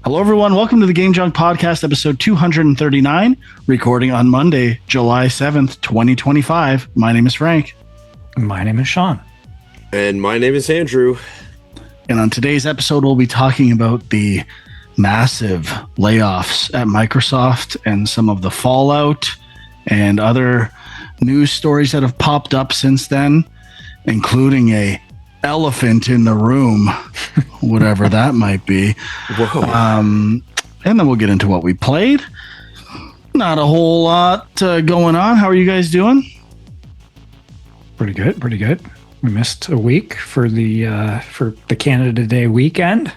Hello, everyone. Welcome to the Game Junk Podcast, episode 239, recording on Monday, July 7th, 2025. My name is Frank. My name is Sean. And my name is Andrew. And on today's episode, we'll be talking about the massive layoffs at Microsoft and some of the fallout and other news stories that have popped up since then, including a elephant in the room, whatever that might be. Whoa. And then we'll get into what we played. Not a whole lot going on. How are you guys doing? Pretty good. We missed a week for the Canada Day weekend.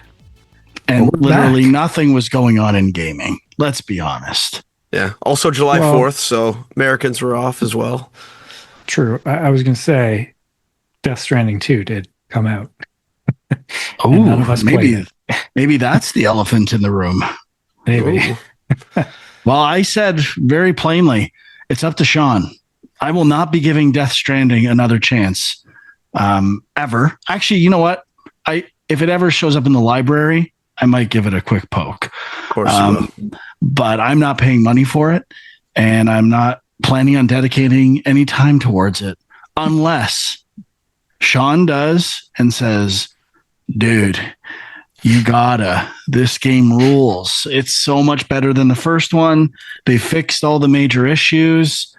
And literally nothing was going on in gaming. Let's be honest. Yeah. Also July 4th, so Americans were off as well. True. I was going to say Death Stranding 2 did come out. Oh, maybe that's the elephant in the room. Maybe. Well, I said very plainly, it's up to Sean. I will not be giving Death Stranding another chance ever. Actually, you know what? If it ever shows up in the library, I might give it a quick poke. Of course you will. But I'm not paying money for it, and I'm not planning on dedicating any time towards it unless Sean does and says, dude, you gotta, this game rules. It's so much better than the first one. They fixed all the major issues.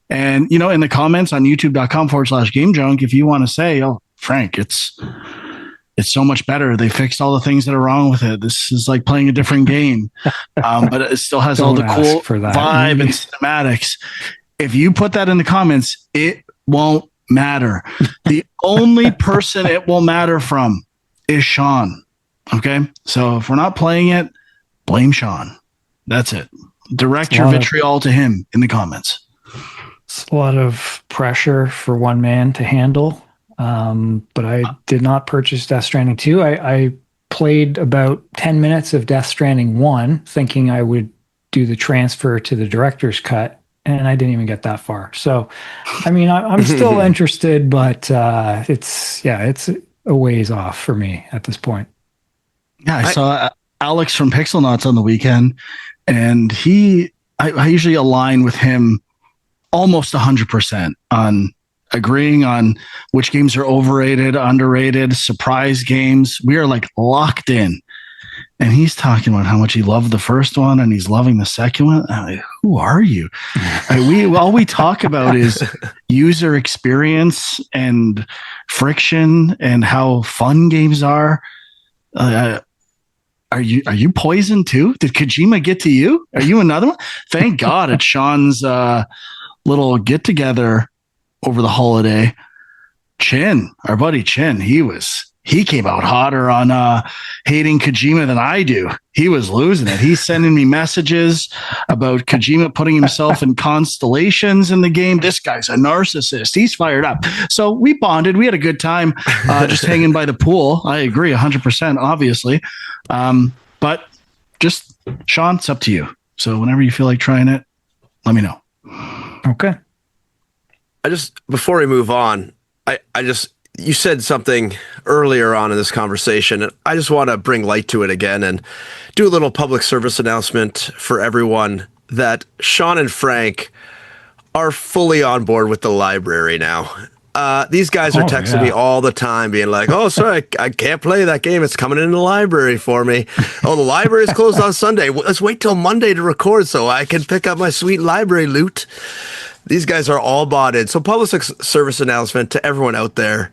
And, in the comments on youtube.com/gamejunk, if you want to say, oh, Frank, it's so much better. They fixed all the things that are wrong with it. This is like playing a different game. But it still has all the cool vibe and cinematics. If you put that in the comments, it won't matter. The only person it will matter from is Sean. Okay? So if we're not playing it, blame Sean. That's it. Direct your vitriol to him in the comments. It's a lot of pressure for one man to handle. But I did not purchase Death Stranding 2. I played about 10 minutes of Death Stranding 1, thinking I would do the transfer to the director's cut, and I didn't even get that far. So, I'm still interested, but it's a ways off for me at this point. Yeah, I saw Alex from Pixelnuts on the weekend, and I usually align with him almost 100% on agreeing on which games are overrated, underrated, surprise games. We are like locked in. And he's talking about how much he loved the first one and he's loving the second one. I'm like, who are you? All we talk about is user experience and friction and how fun games are. Are you poisoned too? Did Kojima get to you? Are you another one? Thank God at Sean's little get together over the holiday. Chin, our buddy Chin, he came out hotter on hating Kojima than I do. He was losing it. He's sending me messages about Kojima putting himself in constellations in the game. This guy's a narcissist. He's fired up. So we bonded. We had a good time just hanging by the pool. I agree 100%, obviously. But just, Sean, it's up to you. So whenever you feel like trying it, let me know. Okay. Before we move on, you said something earlier on in this conversation, and I just want to bring light to it again and do a little public service announcement for everyone that Sean and Frank are fully on board with the library now. These guys are texting me all the time being like, oh, sorry, I can't play that game. It's coming in the library for me. Oh, the library is closed on Sunday. Let's wait till Monday to record so I can pick up my sweet library loot. These guys are all bought in. So public service announcement to everyone out there.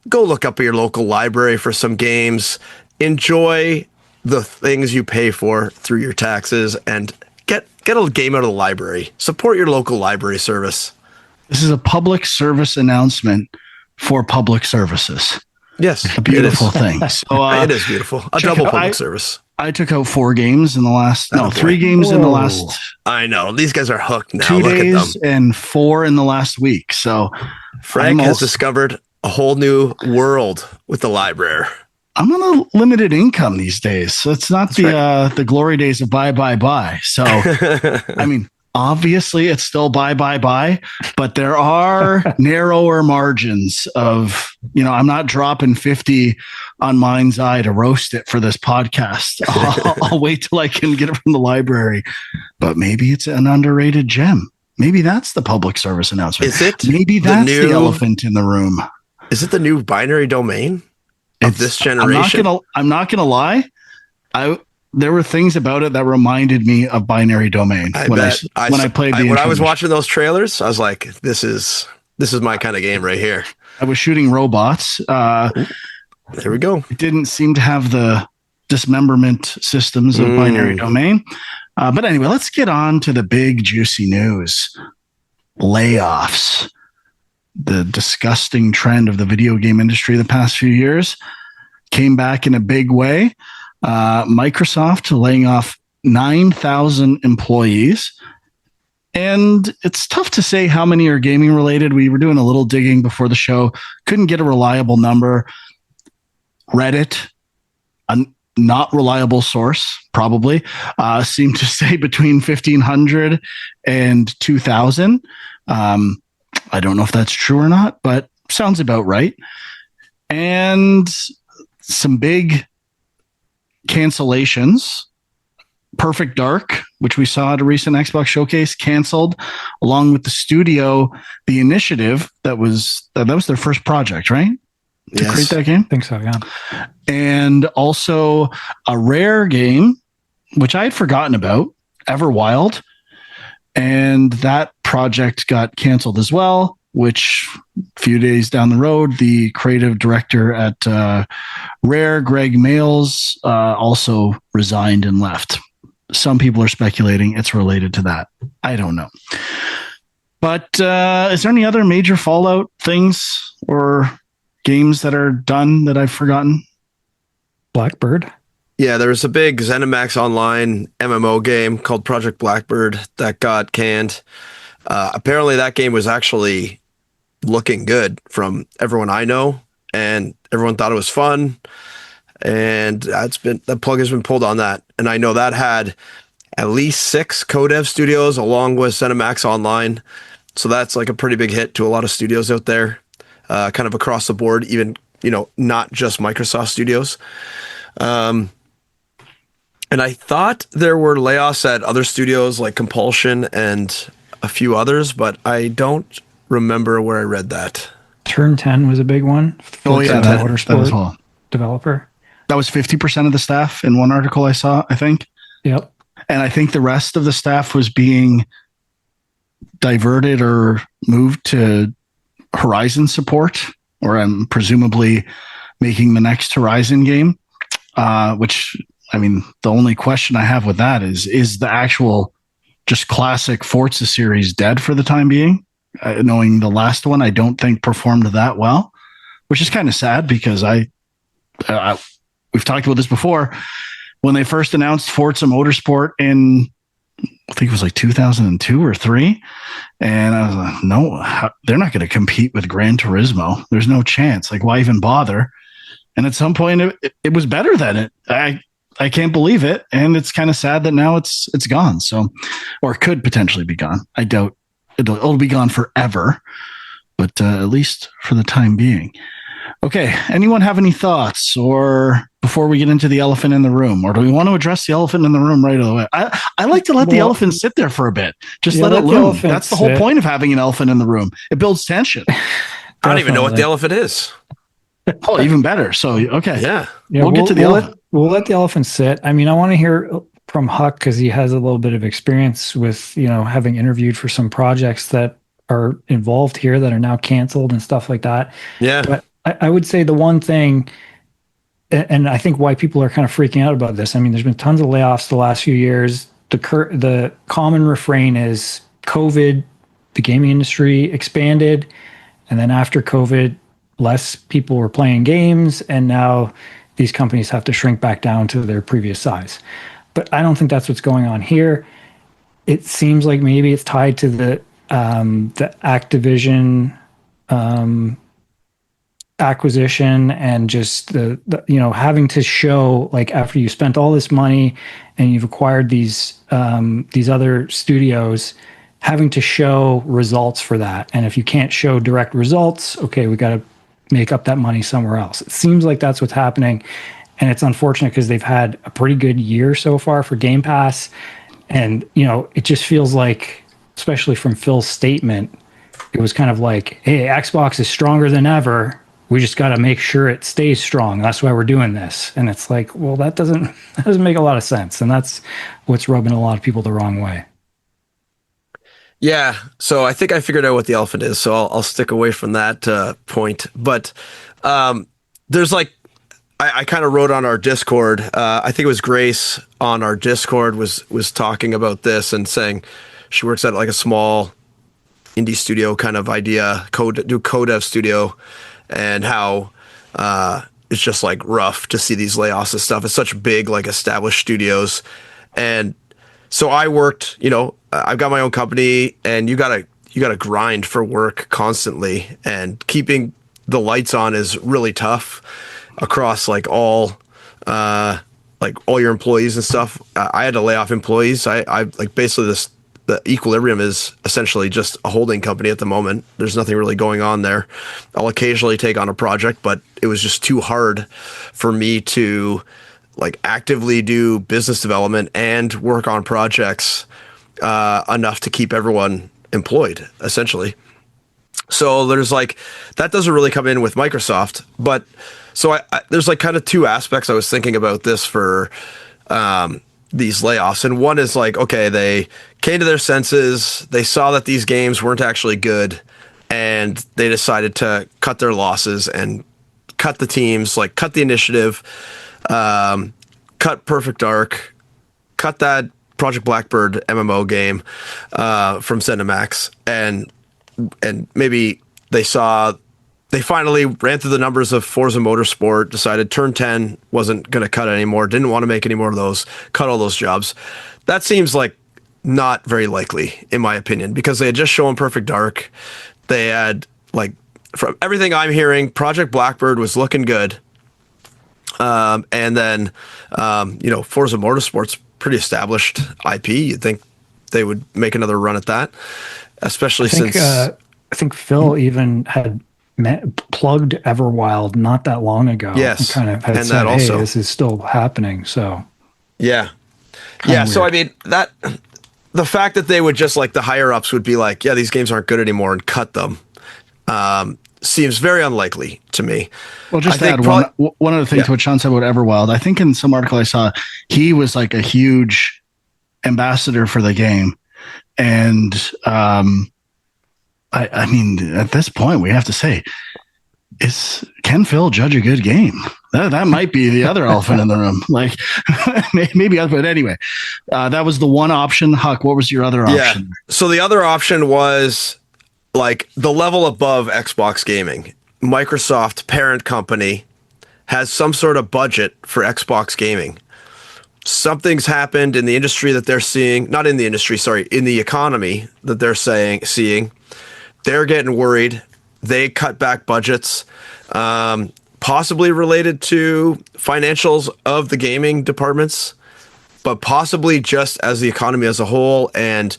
Go look up at your local library for some games. Enjoy the things you pay for through your taxes and get a game out of the library. Support your local library service. This is a public service announcement for public services. Yes. A beautiful thing. So, it is beautiful. A double public service. I took out 4 games in the last, 3 games in the last. I know. These guys are hooked now. 2 Look days at them. and 4 in the last week. So Frank has discovered a whole new world with the library. I'm on a limited income these days. So it's not the glory days of buy. So, Obviously, it's still buy, but there are narrower margins of, I'm not dropping 50 on Mindseye to roast it for this podcast. I'll wait till I can get it from the library. But maybe it's an underrated gem. Maybe that's the public service announcement. Is it? Maybe that's the elephant in the room. Is it the new binary domain of this generation? I'm not gonna lie. There were things about it that reminded me of Binary Domain when I played the. When I was watching those trailers, I was like, "This is my kind of game right here." I was shooting robots. There we go. It didn't seem to have the dismemberment systems of Binary Domain. But anyway, let's get on to the big juicy news. Layoffs. The disgusting trend of the video game industry the past few years came back in a big way. Microsoft laying off 9,000 employees. And it's tough to say how many are gaming related. We were doing a little digging before the show, couldn't get a reliable number. Reddit, a not reliable source, probably, seemed to say between 1,500 and 2,000. I don't know if that's true or not, but sounds about right. And some big cancellations. Perfect Dark, which we saw at a recent Xbox showcase, canceled, along with the studio, The Initiative. That was their first project, right? To create that game? I think so, yeah. And also a rare game, which I had forgotten about, Everwild. And that project got canceled as well, which a few days down the road, the creative director at Rare, Greg Mails, also resigned and left. Some people are speculating it's related to that. I don't know. But is there any other major Fallout things or games that are done that I've forgotten? Blackbird. Yeah, there was a big ZeniMax Online MMO game called Project Blackbird that got canned. Apparently that game was actually looking good from everyone I know, and everyone thought it was fun. And the plug has been pulled on that. And I know that had at least 6 co-dev studios along with ZeniMax Online. So that's like a pretty big hit to a lot of studios out there, kind of across the board, even, not just Microsoft studios. And I thought there were layoffs at other studios like Compulsion and a few others, but I don't remember where I read that. Turn 10 was a big one. Oh, yeah, that was all. Developer. That was 50% of the staff in one article I saw, I think. Yep. And I think the rest of the staff was being diverted or moved to Horizon support, or I'm presumably making the next Horizon game, which, I mean, the only question I have with that is the actual just classic Forza series dead for the time being? Knowing the last one, I don't think performed that well, which is kind of sad because we've talked about this before. When they first announced Forza Motorsport in, I think it was like 2002 or 3, and I was like, no, they're not going to compete with Gran Turismo. There's no chance. Like, why even bother? And at some point, it was better than it. I can't believe it, and it's kind of sad that now it's gone. So, or it could potentially be gone. I doubt it'll be gone forever, but at least for the time being. Okay, anyone have any thoughts, or before we get into the elephant in the room, or do we want to address the elephant in the room right away? I like to let the elephant sit there for a bit. Just let it loom. That's the whole point of having an elephant in the room. It builds tension. I don't even know what the elephant is. Oh, even better. So, okay. Yeah. We'll get to the elephant. We'll let the elephant sit. I mean, I want to hear from Huck because he has a little bit of experience with, having interviewed for some projects that are involved here that are now canceled and stuff like that. Yeah. But I would say the one thing, and I think why people are kind of freaking out about this, I mean, there's been tons of layoffs the last few years. The common refrain is COVID, the gaming industry expanded, and then after COVID, less people were playing games, and now these companies have to shrink back down to their previous size. But I don't think that's what's going on here. It seems like maybe it's tied to the Activision acquisition and just the having to show, like, after you spent all this money and you've acquired these other studios, having to show results for that. And if you can't show direct results, okay, we got to make up that money somewhere else. It seems like that's what's happening. And it's unfortunate because they've had a pretty good year so far for Game Pass. And, it just feels like, especially from Phil's statement, it was kind of like, hey, Xbox is stronger than ever. We just got to make sure it stays strong. That's why we're doing this. And it's like, well, that doesn't make a lot of sense. And that's what's rubbing a lot of people the wrong way. Yeah, so I think I figured out what the elephant is, so I'll stick away from that point. But there's like, I kind of wrote on our Discord. I think it was Grace on our Discord was talking about this and saying she works at like a small indie studio kind of idea, code dev studio, and how it's just like rough to see these layoffs and stuff. It's such big, like, established studios, and so I worked, I've got my own company, and you gotta grind for work constantly, and keeping the lights on is really tough across like all your employees and stuff. I had to lay off employees. I like, basically the Equilibrium is essentially just a holding company at the moment. There's nothing really going on there. I'll occasionally take on a project, but it was just too hard for me to like actively do business development and work on projects enough to keep everyone employed, essentially. So there's like, that doesn't really come in with Microsoft, but so there's like kind of two aspects I was thinking about this for these layoffs. And one is like, okay, they came to their senses, they saw that these games weren't actually good, and they decided to cut their losses and cut the teams, like cut the initiative, cut Perfect Dark, cut that Project Blackbird MMO game from ZeniMax, and maybe they finally ran through the numbers of Forza Motorsport, decided Turn 10 wasn't going to cut it anymore, didn't want to make any more of those, cut all those jobs. That seems like not very likely, in my opinion, because they had just shown Perfect Dark. They had, like, from everything I'm hearing, Project Blackbird was looking good. And then, Forza Motorsport's pretty established IP. You'd think they would make another run at that, especially since... I think Phil even had plugged Everwild not that long ago. Yes, and kind of had and said, that also, hey, this is still happening. So yeah. Weird. So I mean, that the fact that they would just, like, the higher ups would be like, yeah, these games aren't good anymore, and cut them, seems very unlikely to me. Well, just to add one other thing to what Sean said about Everwild. I think in some article I saw, he was like a huge ambassador for the game, and I mean, at this point, we have to say, can Phil judge a good game? That might be the other elephant in the room. Like, maybe, but anyway, that was the one option. Huck, what was your other option? So the other option was like the level above Xbox gaming. Microsoft, parent company, has some sort of budget for Xbox gaming. Something's happened in the industry that they're seeing, not in the industry, sorry, in the economy that they're seeing. They're getting worried. They cut back budgets, possibly related to financials of the gaming departments, but possibly just as the economy as a whole. And,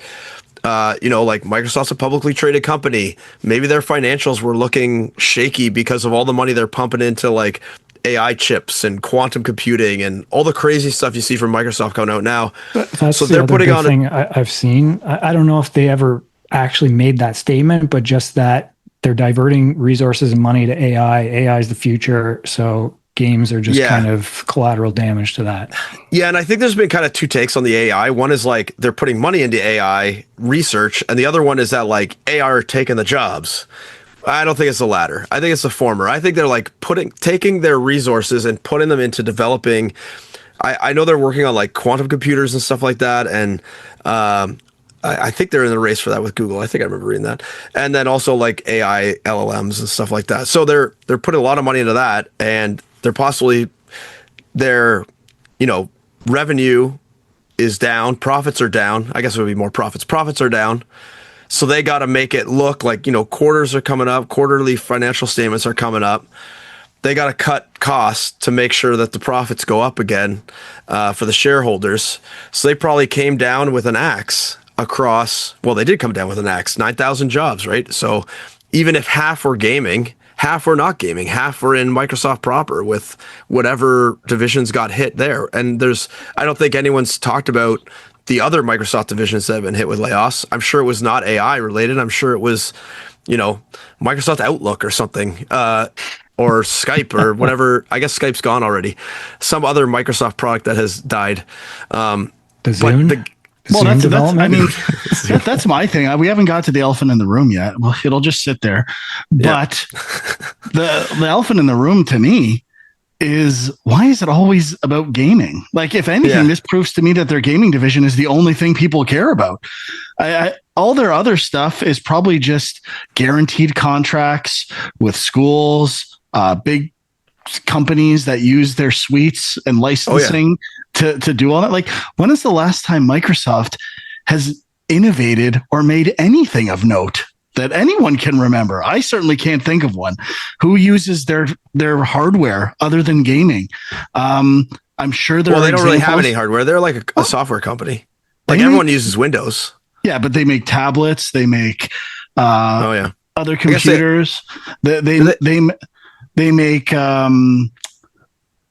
like, Microsoft's a publicly traded company. Maybe their financials were looking shaky because of all the money they're pumping into, like, AI chips and quantum computing and all the crazy stuff you see from Microsoft coming out now. That's so they're putting on thing I've seen. I don't know if they ever actually made that statement, but just that they're diverting resources and money to AI. AI is the future, so games are just kind of collateral damage to that. Yeah, and I think there's been kind of two takes on the AI. One is like they're putting money into AI research, and the other one is that like AI are taking the jobs. I don't think it's the latter. I think it's the former. I think they're like taking their resources and putting them into developing. I know they're working on like quantum computers and stuff like that, and I think they're in the race for that with Google. I think I remember reading that. And then also like AI LLMs and stuff like that. So they're putting a lot of money into that, and their revenue is down, profits are down. I guess it would be more profits. Profits are down. So they got to make it look like, quarters are coming up, quarterly financial statements are coming up. They got to cut costs to make sure that the profits go up again for the shareholders. So they probably came down with an axe across, well, they did come down with an axe, 9,000 jobs, right? So even if half were gaming, half were not gaming, half were in Microsoft proper with whatever divisions got hit there. And I don't think anyone's talked about the other Microsoft divisions that have been hit with layoffs. I'm sure it was not AI related. I'm sure it was, Microsoft Outlook or something. Or Skype or whatever. I guess Skype's gone already. Some other Microsoft product that has died. The Zune? That's my thing. We haven't got to the elephant in the room yet. Well, it'll just sit there. But the elephant in the room to me is, why is it always about gaming? Like, if anything, this proves to me that their gaming division is the only thing people care about. All their other stuff is probably just guaranteed contracts with schools, big companies that use their suites and licensing to do all that. Like, when is the last time Microsoft has innovated or made anything of note that anyone can remember? I certainly can't think of one. Who uses their hardware other than gaming? I'm sure there are they don't really have examples. any hardware. They're like a software company. Like, everyone uses Windows. Yeah, but they make tablets. They make other computers. They make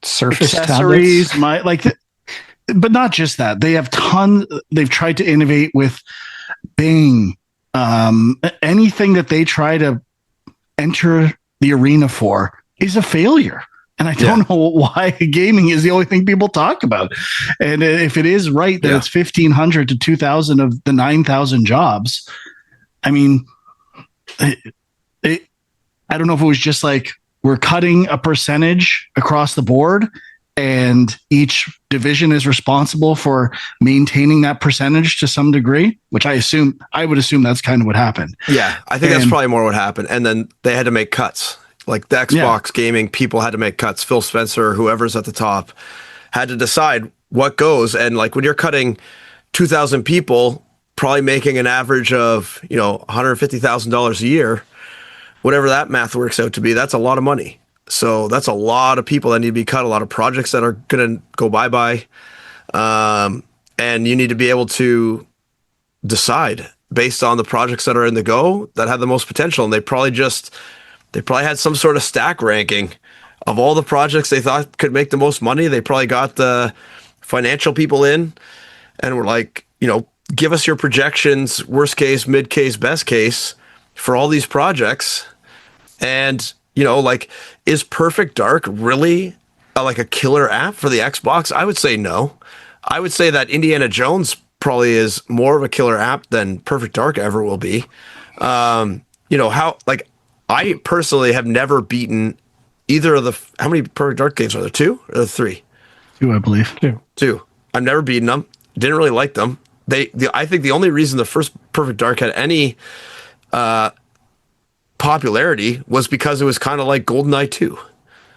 Surface accessories. tablets. But not just that. They have tons. They've tried to innovate with Bing. Anything that they try to enter the arena for is a failure. And I don't know why gaming is the only thing people talk about. And if it is right that it's 1,500 to 2,000 of the 9,000 jobs, I mean, I don't know if it was just like, we're cutting a percentage across the board and each division is responsible for maintaining that percentage to some degree, which I would assume that's kind of what happened. Yeah, I think that's probably more what happened. And then they had to make cuts. Like, the Xbox gaming people had to make cuts. Phil Spencer, whoever's at the top, had to decide what goes. And like, when you're cutting 2,000 people, probably making an average of, $150,000 a year, whatever that math works out to be, that's a lot of money. So that's a lot of people that need to be cut, a lot of projects that are going to go bye-bye. And you need to be able to decide based on the projects that are in the go that have the most potential. And they probably had some sort of stack ranking of all the projects they thought could make the most money. They probably got the financial people in and were like, give us your projections, worst case, mid case, best case for all these projects. And, is Perfect Dark really like a killer app for the Xbox? I would say no. I would say that Indiana Jones probably is more of a killer app than Perfect Dark ever will be. I personally have never beaten either of how many Perfect Dark games are there? 2 or 3? 2, I believe. 2. I've never beaten them. Didn't really like them. I think the only reason the first Perfect Dark had any popularity was because it was kind of like GoldenEye 2.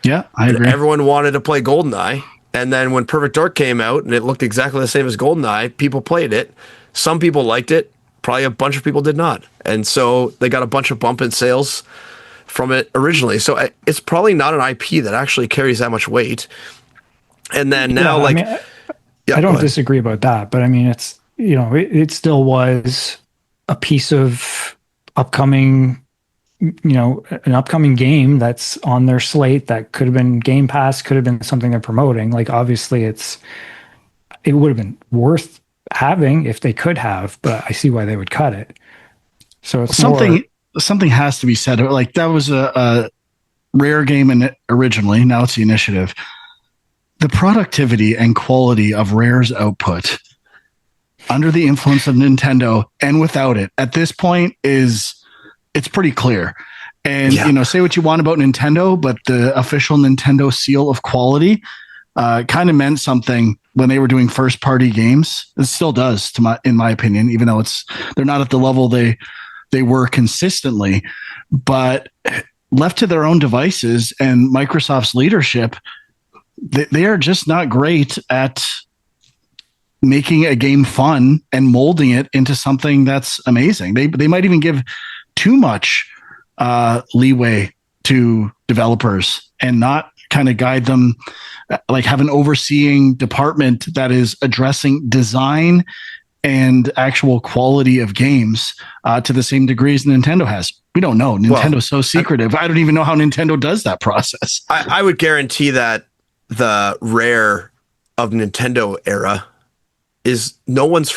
Yeah, I agree. Everyone wanted to play GoldenEye. And then when Perfect Dark came out and it looked exactly the same as GoldenEye, people played it. Some people liked it. Probably a bunch of people did not. And so they got a bunch of bump in sales from it originally. So it's probably not an IP that actually carries that much weight. And then now, I don't disagree about that. But I mean, it's, it still was a piece of upcoming, an upcoming game that's on their slate that could have been Game Pass, could have been something they're promoting. Like, obviously it would have been worth having if they could have, but I see why they would cut it. So it's something has to be said. Like, that was a rare game originally. Now it's the Initiative. The productivity and quality of Rare's output under the influence of Nintendo and without it at this point it's pretty clear. And, say what you want about Nintendo, but the official Nintendo seal of quality kind of meant something when they were doing first party games. It still does, in my opinion, even though they're not at the level they were consistently. But left to their own devices and Microsoft's leadership, they are just not great at making a game fun and molding it into something that's amazing. They might even give too much leeway to developers and not kind of guide them, like have an overseeing department that is addressing design and actual quality of games to the same degree as Nintendo has. We don't know. Nintendo's so secretive. I don't even know how Nintendo does that process. I would guarantee that the Rare of Nintendo era is no one's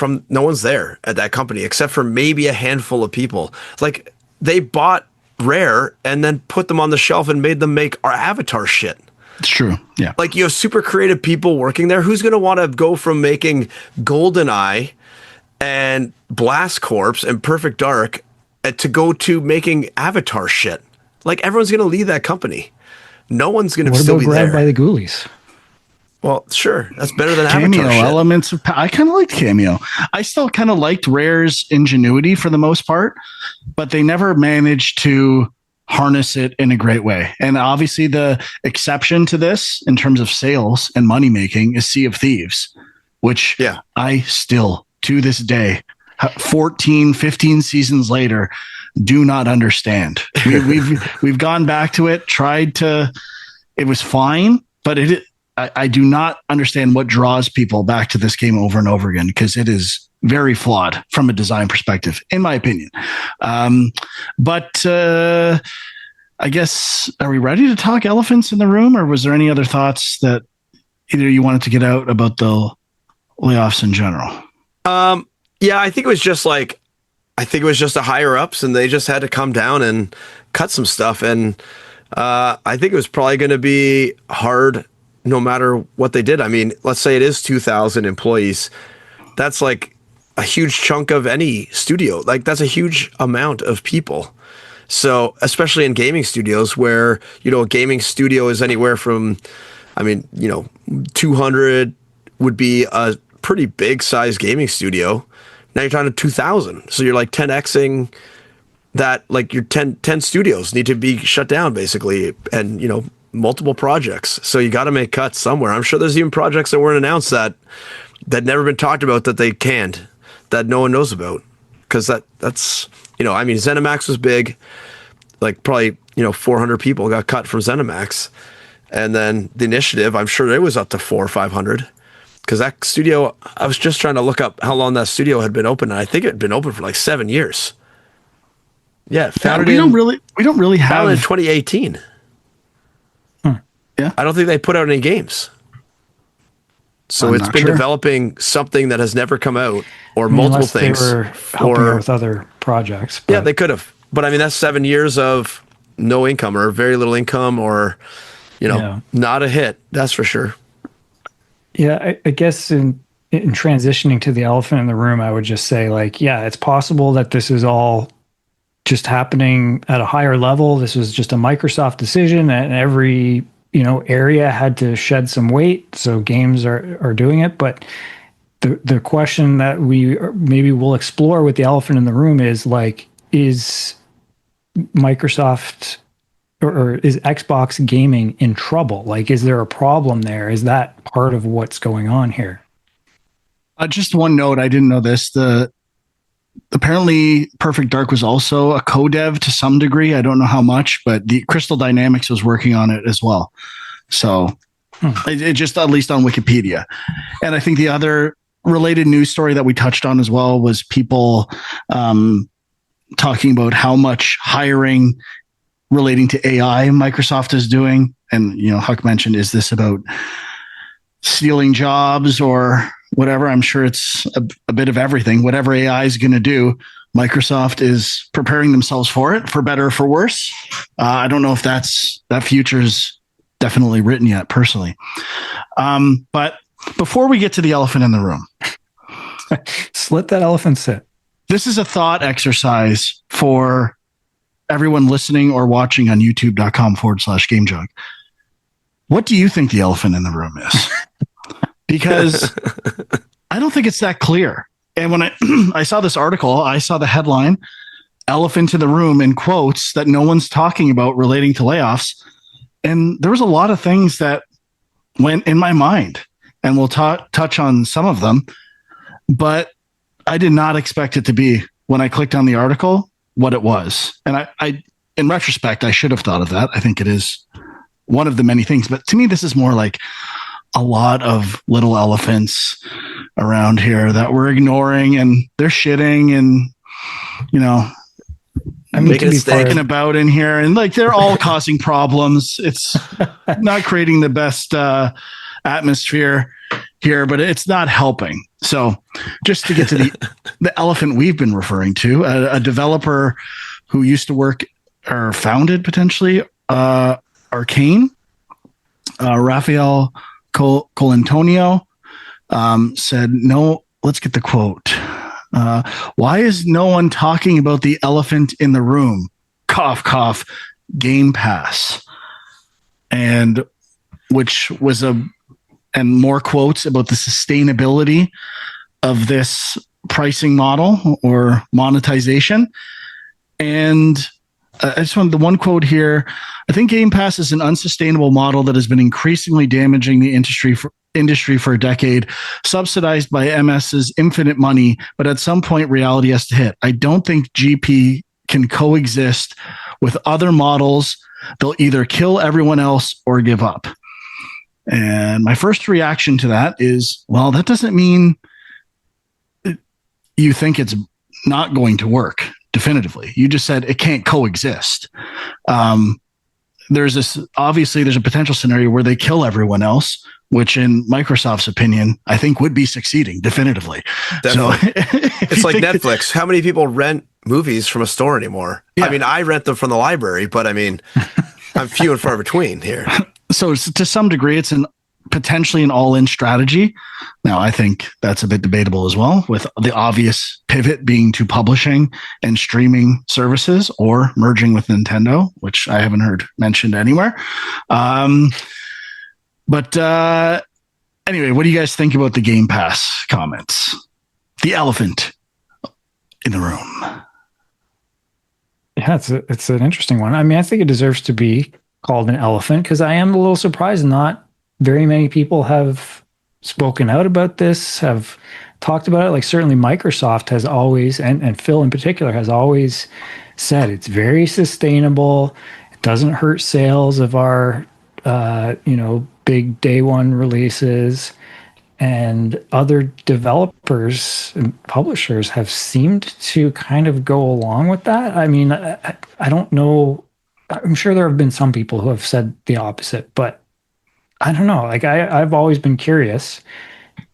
there at that company except for maybe a handful of people. Like they bought Rare and then put them on the shelf and made them make our Avatar shit. It's true. Yeah. Like you have super creative people working there. Who's going to want to go from making GoldenEye and Blast Corps and Perfect Dark to go to making Avatar shit? Like everyone's going to leave that company. No one's going to still be there. What about Grabbed by the Ghoulies? Well, sure. That's better than Cameo Avatar shit. elements of I kind of liked Cameo. I still kind of liked Rare's ingenuity for the most part, but they never managed to harness it in a great way. And obviously the exception to this in terms of sales and money making is Sea of Thieves, which I still to this day 14, 15 seasons later do not understand. We've gone back to it, it was fine, but I do not understand what draws people back to this game over and over again, because it is very flawed from a design perspective, in my opinion. But I guess, are we ready to talk elephants in the room, or was there any other thoughts that either you wanted to get out about the layoffs in general? Yeah, I think it was just the higher ups, and they just had to come down and cut some stuff. And I think it was probably going to be hard no matter what they did. I mean, let's say it is 2,000 employees. That's like a huge chunk of any studio. Like that's a huge amount of people. So especially in gaming studios where, a gaming studio is anywhere from, 200 would be a pretty big size gaming studio. Now you're talking to 2,000. So you're like 10xing that, like your 10 studios need to be shut down basically. And, multiple projects. So you got to make cuts somewhere. I'm sure there's even projects that weren't announced that never been talked about that they canned, that no one knows about. Because that's ZeniMax was big. Like probably, 400 people got cut from ZeniMax. And then the Initiative, I'm sure it was up to 400 or 500. Because that studio, I was just trying to look up how long that studio had been open. And I think it had been open for like 7 years. Yeah. We don't really have founded in 2018. Yeah. I don't think they put out any games. So it's been developing something that has never come out, or multiple things. They were helping out with other projects. Yeah, they could have. But I mean, that's 7 years of no income or very little income, or, not a hit. That's for sure. Yeah, I guess in transitioning to the elephant in the room, I would just say, like, yeah, it's possible that this is all just happening at a higher level. This was just a Microsoft decision, and every area had to shed some weight. So games are doing it. But the question that we maybe will explore with the elephant in the room is, like, is Microsoft or is Xbox gaming in trouble? Like, is there a problem there? Is that part of what's going on here? Just one note. I didn't know this. Apparently Perfect Dark was also a co-dev to some degree. I don't know how much, but the Crystal Dynamics was working on it as well. So it just, at least on Wikipedia. And I think the other related news story that we touched on as well was people talking about how much hiring relating to AI Microsoft is doing. And, Huck mentioned, is this about stealing jobs or whatever? I'm sure it's a bit of everything. Whatever AI is going to do, Microsoft is preparing themselves for it, for better or for worse. I don't know if that future's definitely written yet, personally. But before we get to the elephant in the room, let that elephant sit. This is a thought exercise for everyone listening or watching on youtube.com/GameJug. What do you think the elephant in the room is? Because I don't think it's that clear. And when I saw this article, I saw the headline, "Elephant in the Room," in quotes, that no one's talking about relating to layoffs. And there was a lot of things that went in my mind. And we'll touch on some of them. but I did not expect it to be, when I clicked on the article, what it was. And I in retrospect, I should have thought of that. I think it is one of the many things, but to me, this is more like a lot of little elephants around here that we're ignoring, and they're shitting, and I mean, to be thinking about in here, and like they're all causing problems. It's not creating the best atmosphere here, but it's not helping. So just to get to the elephant we've been referring to, a developer who used to work or founded potentially Arcane, Rafael Colantonio, said, no, let's get the quote. Why is no one talking about the elephant in the room? Cough, cough, Game Pass. And which was and more quotes about the sustainability of this pricing model or monetization. And I just want the one quote here. I think Game Pass is an unsustainable model that has been increasingly damaging the industry for a decade, subsidized by MS's infinite money, but at some point reality has to hit. I don't think GP can coexist with other models. They'll either kill everyone else or give up. And my first reaction to that is, well, that doesn't mean you think it's not going to work definitively. You just said it can't coexist. There's a potential scenario where they kill everyone else, which in Microsoft's opinion, I think would be succeeding definitively. Definitely. So it's like Netflix. How many people rent movies from a store anymore? Yeah. I mean, I rent them from the library, but I mean, I'm few and far between here. So to some degree, it's potentially an all-in strategy. Now, I think that's a bit debatable as well, with the obvious pivot being to publishing and streaming services or merging with Nintendo, which I haven't heard mentioned anywhere. But anyway, what do you guys think about the Game Pass comments? The elephant in the room. Yeah, it's an interesting one. I mean, I think it deserves to be called an elephant, because I am a little surprised not very many people have spoken out about this, have talked about it. Like certainly Microsoft has always, and Phil in particular has always said it's very sustainable. It doesn't hurt sales of our, big day one releases. And other developers and publishers have seemed to kind of go along with that. I mean, I don't know. I'm sure there have been some people who have said the opposite, but I don't know. Like I've always been curious,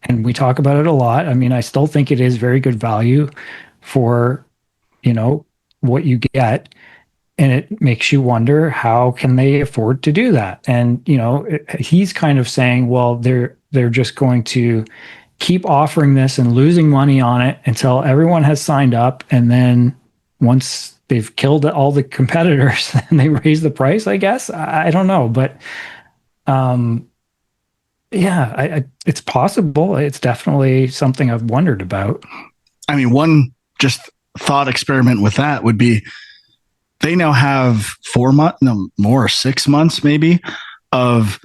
and we talk about it a lot. I mean, I still think it is very good value for, what you get. And it makes you wonder, how can they afford to do that? And, he's kind of saying, well, they're just going to keep offering this and losing money on it until everyone has signed up. And then once they've killed all the competitors, then they raise the price, I guess. I don't know. But it's possible. It's definitely something I've wondered about. I mean, one just thought experiment with that would be, they now have 4 months, no more, 6 months maybe, of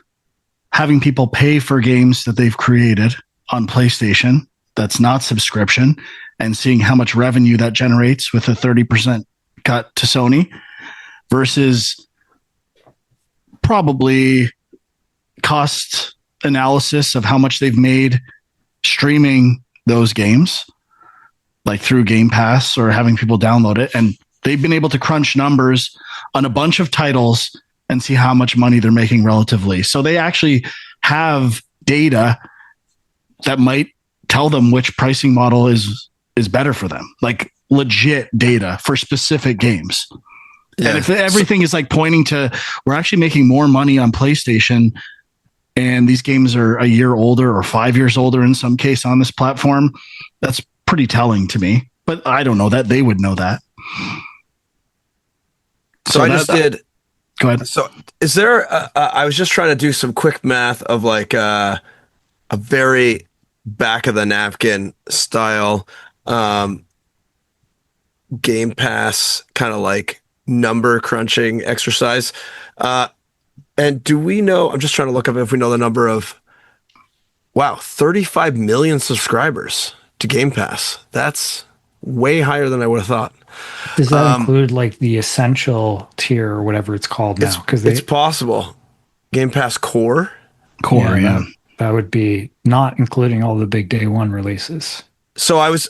having people pay for games that they've created on PlayStation that's not subscription, and seeing how much revenue that generates with a 30% cut to Sony, versus probably cost analysis of how much they've made streaming those games, like through Game Pass or having people download it. And they've been able to crunch numbers on a bunch of titles and see how much money they're making relatively. So they actually have data that might tell them which pricing model is better for them, like legit data for specific games. Yeah. And if everything is like pointing to, we're actually making more money on PlayStation, and these games are a year older or 5 years older in some case on this platform, that's pretty telling to me. But I don't know that they would know that. So I just did. Go ahead. So is there, I was just trying to do some quick math of like a very back of the napkin style Game Pass kind of like number crunching exercise. And do we know, I'm just trying to look up if we know the number of, 35 million subscribers to Game Pass. That's way higher than I would have thought. Does that include like the essential tier or whatever it's called now? Because It's possible. Game Pass Core. Core, yeah. That would be not including all the big day one releases. So I was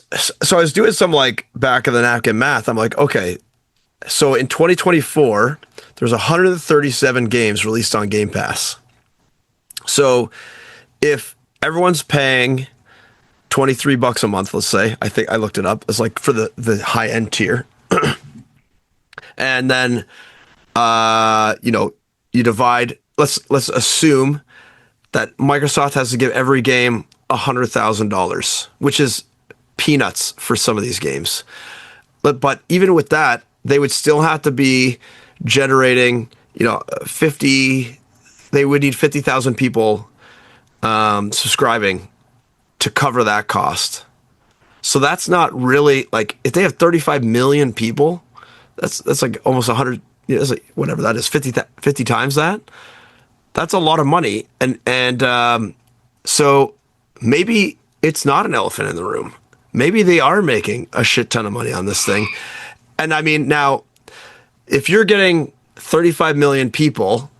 doing some like back of the napkin math. I'm like, okay, so in 2024, there's 137 games released on Game Pass. So if everyone's paying $23 a month, let's say, I think I looked it up, it's like for the high end tier. And then you divide, let's assume that Microsoft has to give every game $100,000, which is peanuts for some of these games. But even with that, they would still have to be generating, they would need 50,000 people subscribing to cover that cost. So that's not really like, if they have 35 million people, that's like almost 100, that's like whatever that is, 50 times that. That's a lot of money. And so maybe it's not an elephant in the room. Maybe they are making a shit ton of money on this thing. And I mean, now, if you're getting 35 million people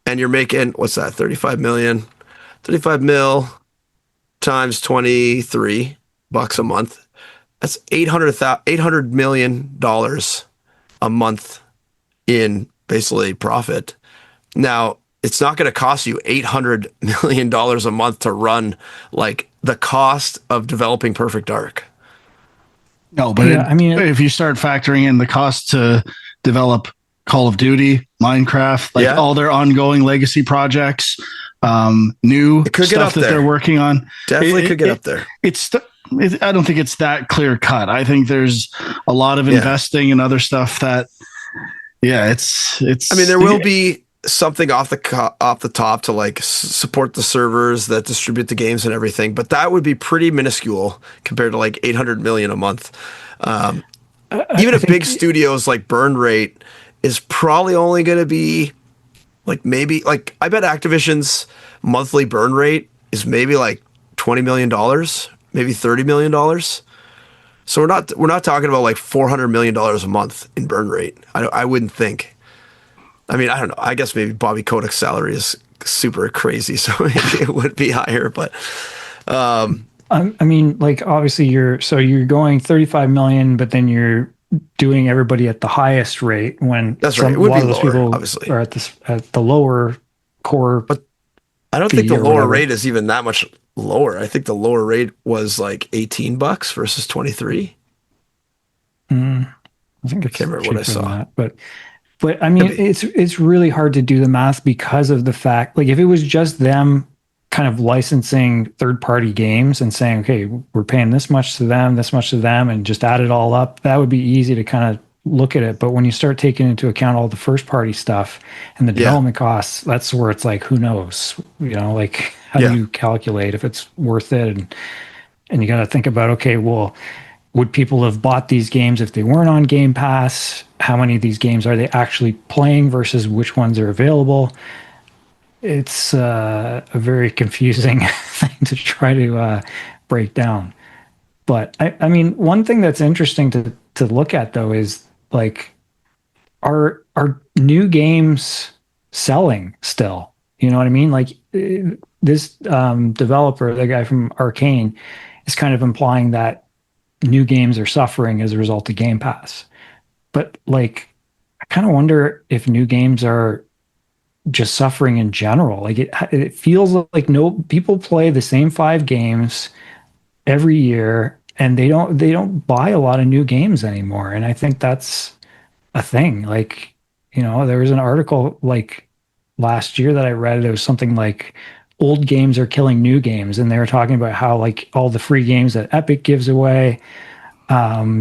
and you're making, what's that, 35 mil times 23 bucks a month, that's $800 million a month in basically profit. Now, it's not going to cost you $800 million a month to run like the cost of developing Perfect Dark. No, but if you start factoring in the cost to develop Call of Duty, Minecraft, like all their ongoing legacy projects, new stuff that they're working on, definitely could get up there. I don't think it's that clear cut. I think there's a lot of investing and other stuff that, it's. I mean, there will be something off the top to like support the servers that distribute the games and everything, but that would be pretty minuscule compared to like 800 million a month. Even a big studio's like burn rate is probably only going to be like maybe like I bet Activision's monthly burn rate is maybe like $20 million, maybe $30 million. So we're not talking about like $400 million a month in burn rate. I wouldn't think. I mean, I don't know. I guess maybe Bobby Kotick's salary is super crazy, so maybe it would be higher. But I mean, like obviously you're going 35 million, but then you're doing everybody at the highest rate when that's right. It would be lower, people obviously, are at the lower core. But I don't think the lower rate is even that much lower. I think the lower rate was like $18 versus 23. I think I can't remember what I saw, But I mean, it's really hard to do the math because of the fact, like if it was just them kind of licensing third-party games and saying, okay, we're paying this much to them, and just add it all up, that would be easy to kind of look at it. But when you start taking into account all the first-party stuff and the development costs, that's where it's like, who knows? Like how do you calculate if it's worth it? And you got to think about, okay, well, would people have bought these games if they weren't on Game Pass? How many of these games are they actually playing versus which ones are available? It's a very confusing thing to try to break down. But I mean, one thing that's interesting to look at though is like, are new games selling still? You know what I mean? Like this developer, the guy from Arcane, is kind of implying that new games are suffering as a result of Game Pass. But like, I kind of wonder if new games are just suffering in general. Like it feels like people play the same 5 games every year and they don't buy a lot of new games anymore. And I think that's a thing. Like, there was an article like last year that I read, it was something like old games are killing new games. And they were talking about how like all the free games that Epic gives away,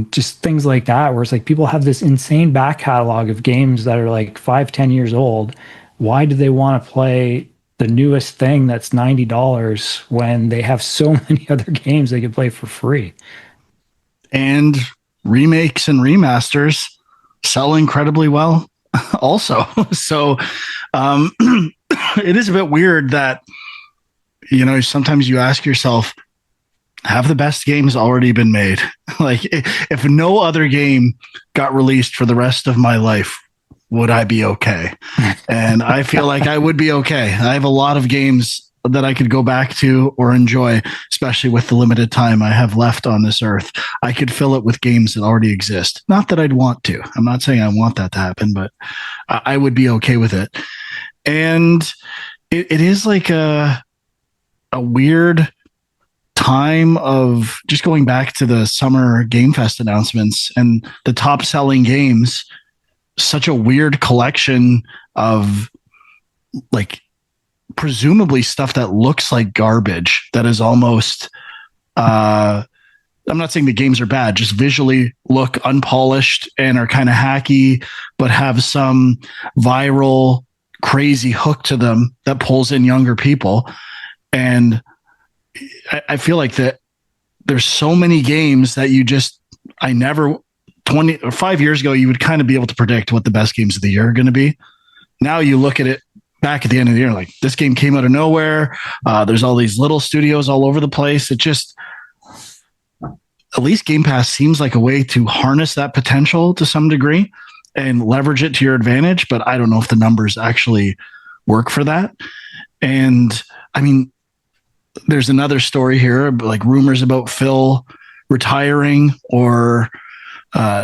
just things like that, where it's like people have this insane back catalog of games that are like 5-10 years old. Why do they want to play the newest thing that's $90 when they have so many other games they can play for free? And remakes and remasters sell incredibly well also. So it is a bit weird that, sometimes you ask yourself, have the best games already been made? Like, if no other game got released for the rest of my life, would I be okay? And I feel like I would be okay. I have a lot of games that I could go back to or enjoy, especially with the limited time I have left on this earth. I could fill it with games that already exist. Not that I'd want to. I'm not saying I want that to happen, but I would be okay with it. And it is like a weird time of just going back to the summer Game Fest announcements and the top selling games. Such a weird collection of like presumably stuff that looks like garbage, that is almost I'm not saying the games are bad, just visually look unpolished and are kind of hacky, but have some viral crazy hook to them that pulls in younger people. And I feel like that there's so many games that I never 20 or 5 years ago, you would kind of be able to predict what the best games of the year are going to be. Now you look at it back at the end of the year, like, this game came out of nowhere. There's all these little studios all over the place. It just, at least Game Pass seems like a way to harness that potential to some degree and leverage it to your advantage. But I don't know if the numbers actually work for that. And I mean, there's another story here, like rumors about Phil retiring, or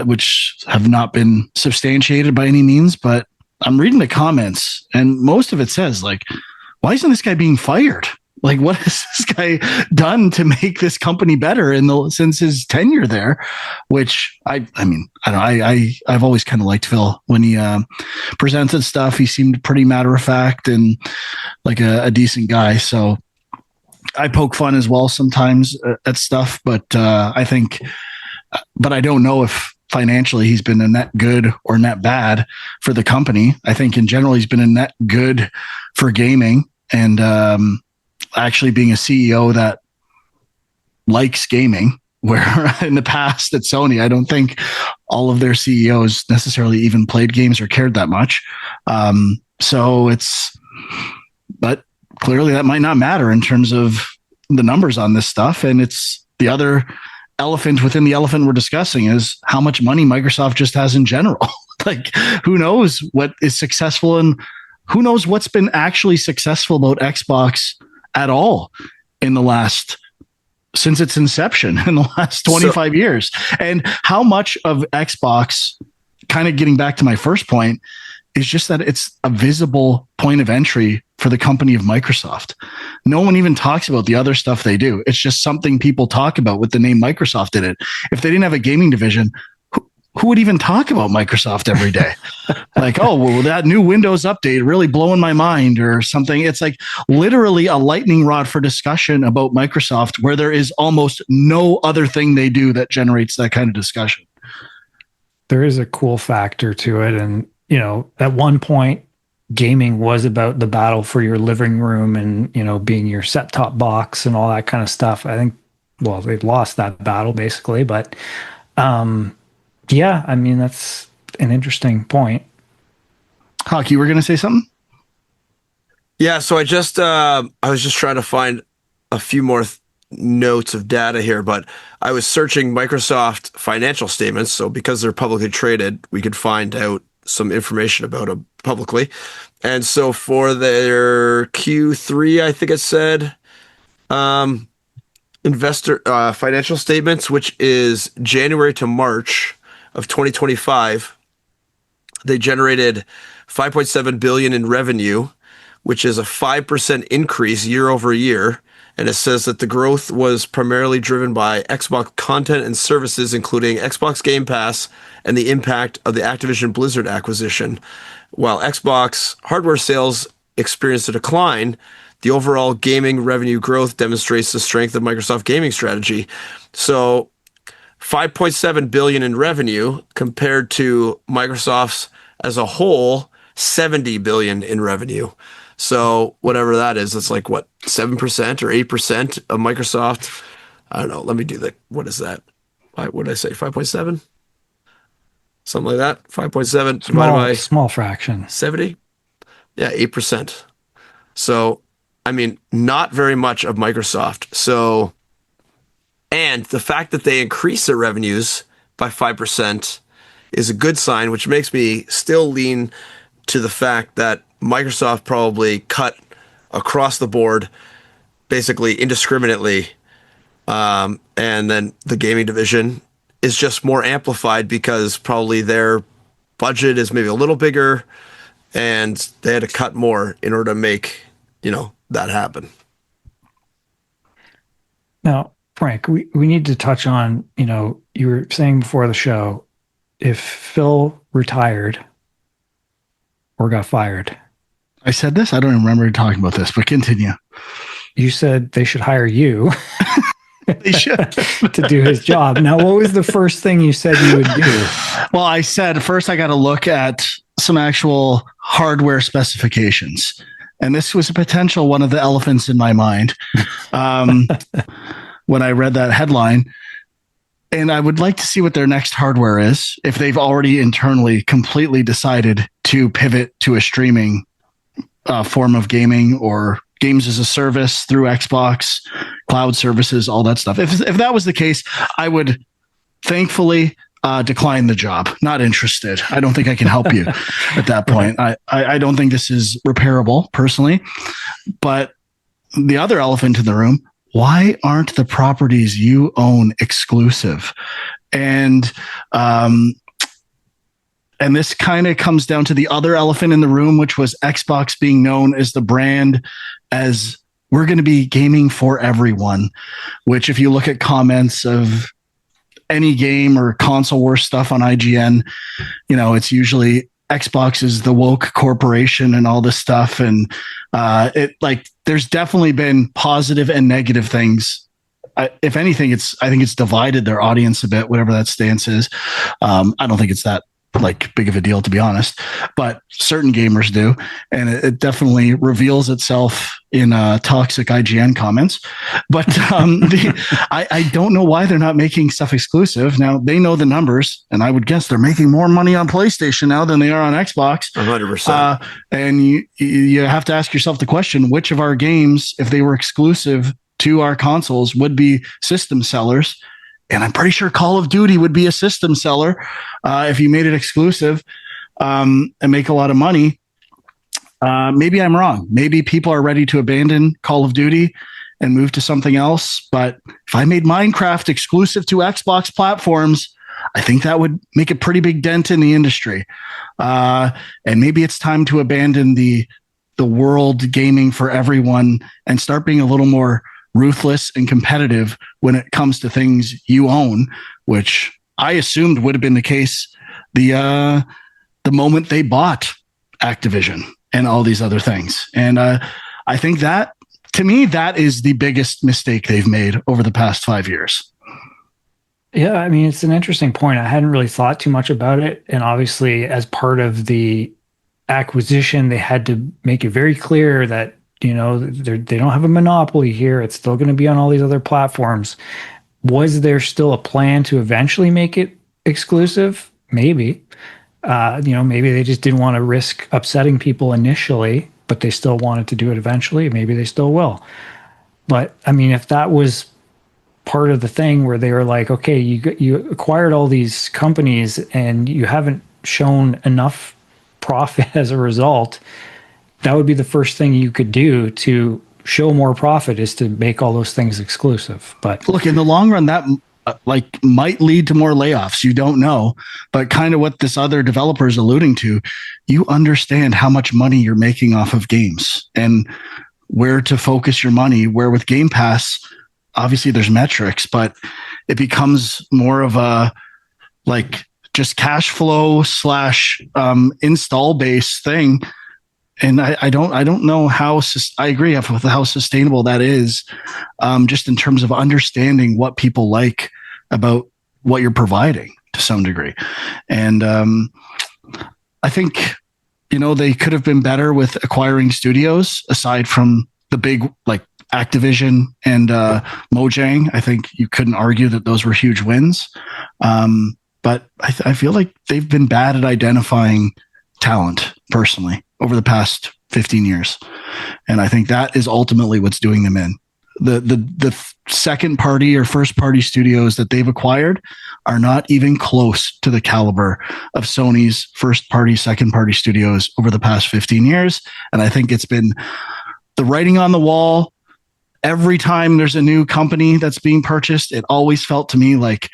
which have not been substantiated by any means, but I'm reading the comments and most of it says, like, why isn't this guy being fired? Like, what has this guy done to make this company better since his tenure there? Which I mean, I don't know. I've always kind of liked Phil when he presented stuff. He seemed pretty matter of fact and like a decent guy. So I poke fun as well sometimes at stuff, but I don't know if financially he's been a net good or net bad for the company. I think in general, he's been a net good for gaming, and actually being a CEO that likes gaming, where in the past at Sony, I don't think all of their CEOs necessarily even played games or cared that much. But clearly that might not matter in terms of the numbers on this stuff. And it's the other elephant within the elephant we're discussing is how much money Microsoft just has in general. Like, who knows what is successful and who knows what's been actually successful about Xbox at all since its inception in the last 25 years. And how much of Xbox, kind of getting back to my first point, is just that it's a visible point of entry for the company of Microsoft. No one even talks about the other stuff they do. It's just something people talk about with the name Microsoft in it. If they didn't have a gaming division, who would even talk about Microsoft every day? Like, oh, well, that new Windows update really blowing my mind or something. It's like literally a lightning rod for discussion about Microsoft, where there is almost no other thing they do that generates that kind of discussion. There is a cool factor to it. And, you know, at one point, gaming was about the battle for your living room and, you know, being your set-top box and all that kind of stuff. I think, well, they've lost that battle basically, but yeah, I mean, that's an interesting point. Hawk, you were going to say something? Yeah, so I was just trying to find a few more notes of data here, but I was searching Microsoft financial statements. So because they're publicly traded, we could find out some information about them publicly. And so for their Q3, I think it said, investor financial statements, which is January to March of 2025, they generated 5.7 billion in revenue, which is a 5% increase year over year. And it says that the growth was primarily driven by Xbox content and services, including Xbox Game Pass and the impact of the Activision Blizzard acquisition. While Xbox hardware sales experienced a decline, the overall gaming revenue growth demonstrates the strength of Microsoft gaming strategy. So 5.7 billion in revenue compared to Microsoft's as a whole 70 billion in revenue. So whatever that is, it's like what, 7% or 8% of Microsoft. I don't know. Let me do what is that? What did I say? 5.7? Something like that. 5.7 divided by small fraction. 70? Yeah, 8%. So, I mean, not very much of Microsoft. So And the fact that they increased their revenues by 5% is a good sign, which makes me still lean to the fact that Microsoft probably cut across the board, basically indiscriminately. And then the gaming division is just more amplified because probably their budget is maybe a little bigger and they had to cut more in order to make, that happen. Now, Frank, we need to touch on, you were saying before the show, if Phil retired or got fired. I said this? I don't even remember talking about this, but continue. You said they should hire you. They should. To do his job. Now, what was the first thing you said you would do? Well, I said first I got to look at some actual hardware specifications. And this was a potential one of the elephants in my mind when I read that headline. And I would like to see what their next hardware is, if they've already internally completely decided to pivot to a streaming form of gaming or games as a service through Xbox, cloud services, all that stuff. If that was the case, I would thankfully decline the job. Not interested. I don't think I can help you at that point. I don't think this is repairable personally. But the other elephant in the room, why aren't the properties you own exclusive? And this kind of comes down to the other elephant in the room, which was Xbox being known as the brand as we're going to be gaming for everyone, which if you look at comments of any game or console war stuff on IGN, it's usually Xbox is the woke corporation and all this stuff. And there's definitely been positive and negative things. If anything, I think it's divided their audience a bit, whatever that stance is. I don't think it's that big of a deal, to be honest, but certain gamers do. And it definitely reveals itself in toxic IGN comments. But I don't know why they're not making stuff exclusive. Now they know the numbers, and I would guess they're making more money on PlayStation now than they are on Xbox. 100%. And you have to ask yourself the question, which of our games, if they were exclusive to our consoles, would be system sellers? And I'm pretty sure Call of Duty would be a system seller if you made it exclusive and make a lot of money. Maybe I'm wrong. Maybe people are ready to abandon Call of Duty and move to something else. But if I made Minecraft exclusive to Xbox platforms, I think that would make a pretty big dent in the industry. And maybe it's time to abandon the world gaming for everyone and start being a little more ruthless and competitive when it comes to things you own, which I assumed would have been the case the moment they bought Activision and all these other things. And I think that, to me, that is the biggest mistake they've made over the past 5 years. Yeah, I mean, it's an interesting point. I hadn't really thought too much about it. And obviously, as part of the acquisition, they had to make it very clear that they don't have a monopoly here. It's still going to be on all these other platforms. Was there still a plan to eventually make it exclusive? Maybe. Maybe they just didn't want to risk upsetting people initially, but they still wanted to do it eventually. Maybe they still will. But I mean, if that was part of the thing where they were like, okay, you acquired all these companies and you haven't shown enough profit as a result, that would be the first thing you could do to show more profit, is to make all those things exclusive. But look, in the long run, that might lead to more layoffs. You don't know, but kind of what this other developer is alluding to, you understand how much money you're making off of games and where to focus your money, where with Game Pass, obviously there's metrics, but it becomes more of a just cash flow / install based thing. And I don't know how, I agree with how sustainable that is, just in terms of understanding what people like about what you're providing to some degree. And I think, they could have been better with acquiring studios aside from the big Activision and Mojang. I think you couldn't argue that those were huge wins. But I feel like they've been bad at identifying talent personally over the past 15 years. And I think that is ultimately what's doing them in. The second party or first party studios that they've acquired are not even close to the caliber of Sony's first party, second party studios over the past 15 years. And I think it's been the writing on the wall. Every time there's a new company that's being purchased, it always felt to me like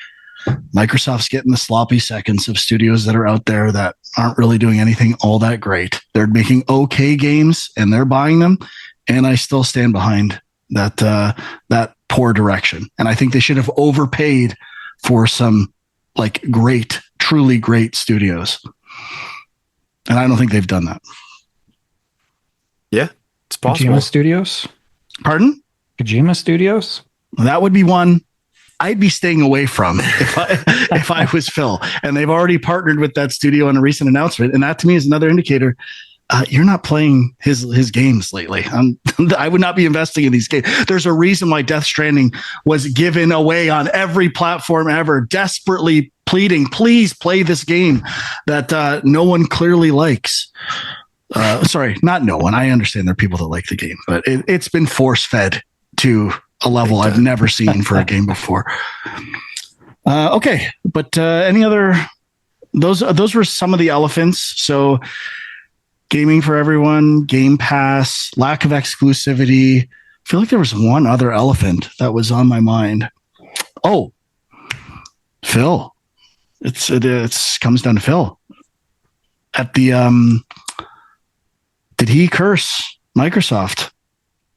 Microsoft's getting the sloppy seconds of studios that are out there that aren't really doing anything all that great. They're making okay games and they're buying them. And I still stand behind that poor direction. And I think they should have overpaid for some like great, truly great studios. And I don't think they've done that. Yeah, it's possible. Kojima Studios? Pardon? Kojima Studios? That would be one I'd be staying away from if I was Phil. And they've already partnered with that studio in a recent announcement. And that to me is another indicator. You're not playing his games lately. I would not be investing in these games. There's a reason why Death Stranding was given away on every platform ever, desperately pleading, please play this game that no one clearly likes. Sorry, not no one. I understand there are people that like the game, but it's been force fed to a level I've never seen for a game before. Okay, but any other? Those were some of the elephants. So. Gaming for everyone, Game Pass, lack of exclusivity. I feel like there was one other elephant that was on my mind. Oh, Phil. It comes down to Phil. At the did he curse Microsoft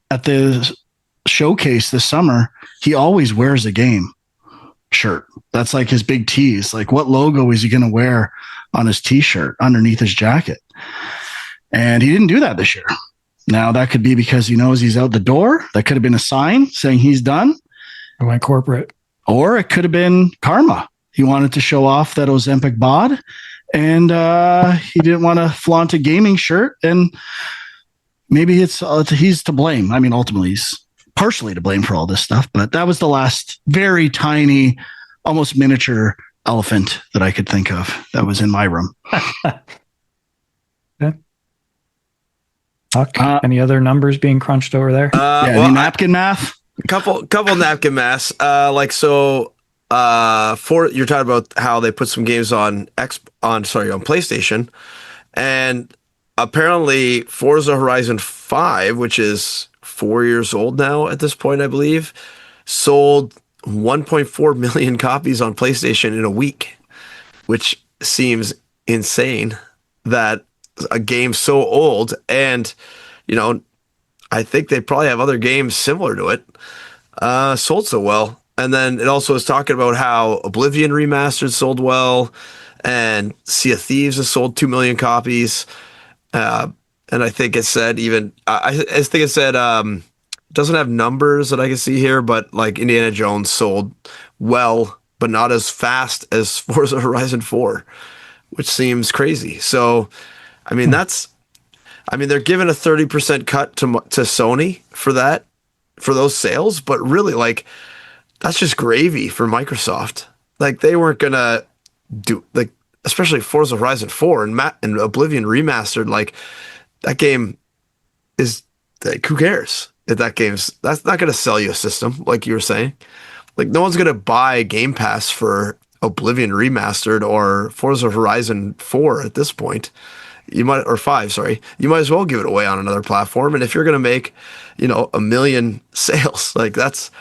at the showcase this summer? He always wears a game shirt. That's like his big tease. Like, what logo is he going to wear on his t-shirt underneath his jacket? And he didn't do that this year. Now, that could be because he knows he's out the door. That could have been a sign saying he's done. I went corporate. Or it could have been karma. He wanted to show off that Ozempic bod, and he didn't want to flaunt a gaming shirt. And maybe he's to blame. I mean, ultimately, he's partially to blame for all this stuff. But that was the last very tiny, almost miniature elephant that I could think of that was in my room. Okay. Any other numbers being crunched over there? Any napkin math? Couple napkin maths. You're talking about how they put some games on PlayStation, and apparently Forza Horizon 5, which is 4 years old now at this point, I believe, sold 1.4 million copies on PlayStation in a week, which seems insane that a game so old, and I think they probably have other games similar to it sold so well. And then it also is talking about how Oblivion Remastered sold well, and Sea of Thieves has sold 2 million copies. And I think it said doesn't have numbers that I can see here, but like Indiana Jones sold well, but not as fast as Forza Horizon 4, which seems crazy. So I mean, they're giving a 30% cut to Sony for those sales, but really, like, that's just gravy for Microsoft. Like, they weren't gonna do, like, especially Forza Horizon 4 and Oblivion Remastered. Like, that game is, like, who cares if that's not gonna sell you a system, like you were saying. Like, no one's gonna buy Game Pass for Oblivion Remastered or Forza Horizon 4 at this point. You might, or 5, sorry. You might as well give it away on another platform. And if you're going to make, 1 million sales, like that's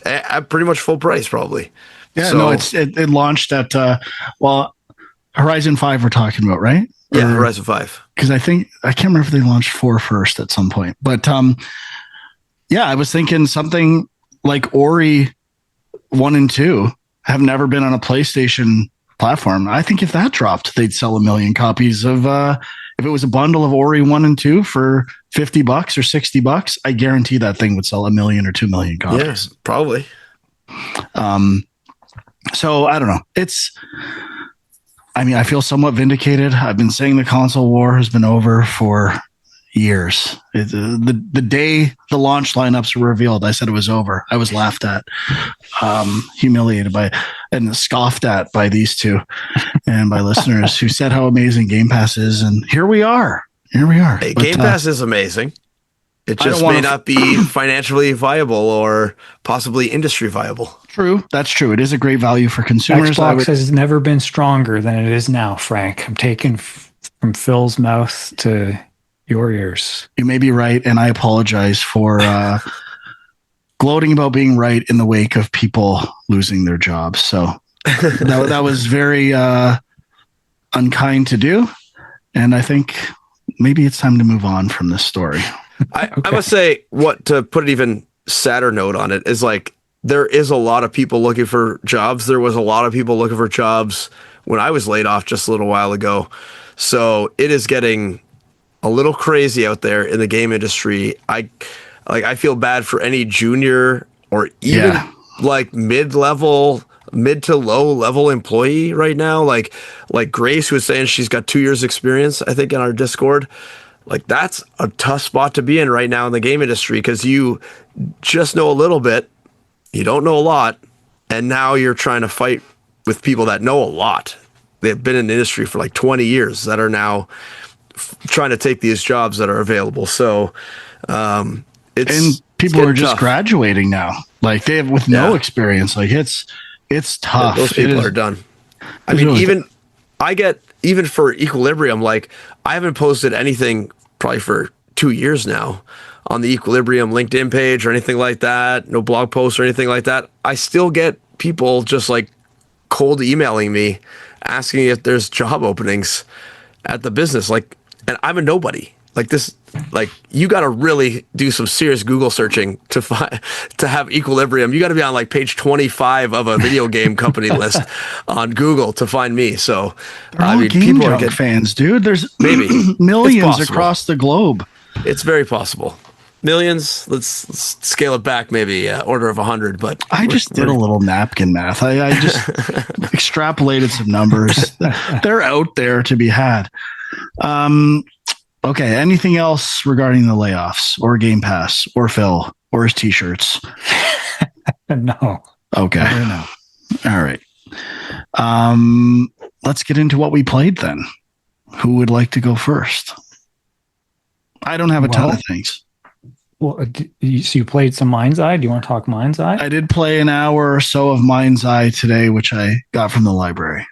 at pretty much full price, probably. Yeah, so, no, it launched at Horizon 5 we're talking about, right? Yeah, Horizon 5. Because I can't remember if they launched 4 first at some point. But I was thinking something like Ori 1 and 2 have never been on a PlayStation platform. I think if that dropped, they'd sell 1 million copies of if it was a bundle of Ori 1 and 2 for $50 or $60, I guarantee that thing would sell 1 million or 2 million copies. Yes, probably. So I don't know. I feel somewhat vindicated. I've been saying the console war has been over for years. The day the launch lineups were revealed, I said it was over. I was laughed at, humiliated by, and scoffed at by these two and by listeners who said how amazing Game Pass is. And here we are. Hey, Game Pass is amazing. It I don't just wanna may not be financially viable or possibly industry viable. True. That's true. It is a great value for consumers. Xbox has never been stronger than it is now, Frank. I'm taking from Phil's mouth to your ears. You may be right, and I apologize for gloating about being right in the wake of people losing their jobs. So that was very unkind to do, and I think maybe it's time to move on from this story. I must say, to put an even sadder note on it is like there is a lot of people looking for jobs. There was a lot of people looking for jobs when I was laid off just a little while ago. So it is getting a little crazy out there in the game industry. I feel bad for any junior or even like mid to low level employee right now. Like Grace was saying, she's got 2 years experience, I think, in our Discord. Like that's a tough spot to be in right now in the game industry because you just know a little bit, you don't know a lot, and now you're trying to fight with people that know a lot. They've been in the industry for like 20 years that are now trying to take these jobs that are available. So and people are just tough. Graduating now, like they have with no experience. Like it's tough. Those people are done. I mean, even for Equilibrium, like I haven't posted anything probably for 2 years now on the Equilibrium LinkedIn page or anything like that. No blog posts or anything like that. I still get people just like cold emailing me asking if there's job openings at the business. Like, and I'm a nobody. Like this, like you got to really do some serious Google searching to have Equilibrium. You got to be on like page 25 of a video game company list on Google to find me. So I mean, people are fans, dude. There's maybe millions across the globe. It's very possible. Millions. Let's scale it back, maybe order of 100. But I just did a little napkin math. I just extrapolated some numbers. They're out there to be had. Okay. Anything else regarding the layoffs or Game Pass or Phil or his t-shirts? No. Okay. No. All right. Let's get into what we played then. Who would like to go first? I don't have a ton of things. Well, so you played some Mindseye. Do you want to talk Mindseye? I did play an hour or so of Mindseye today, which I got from the library.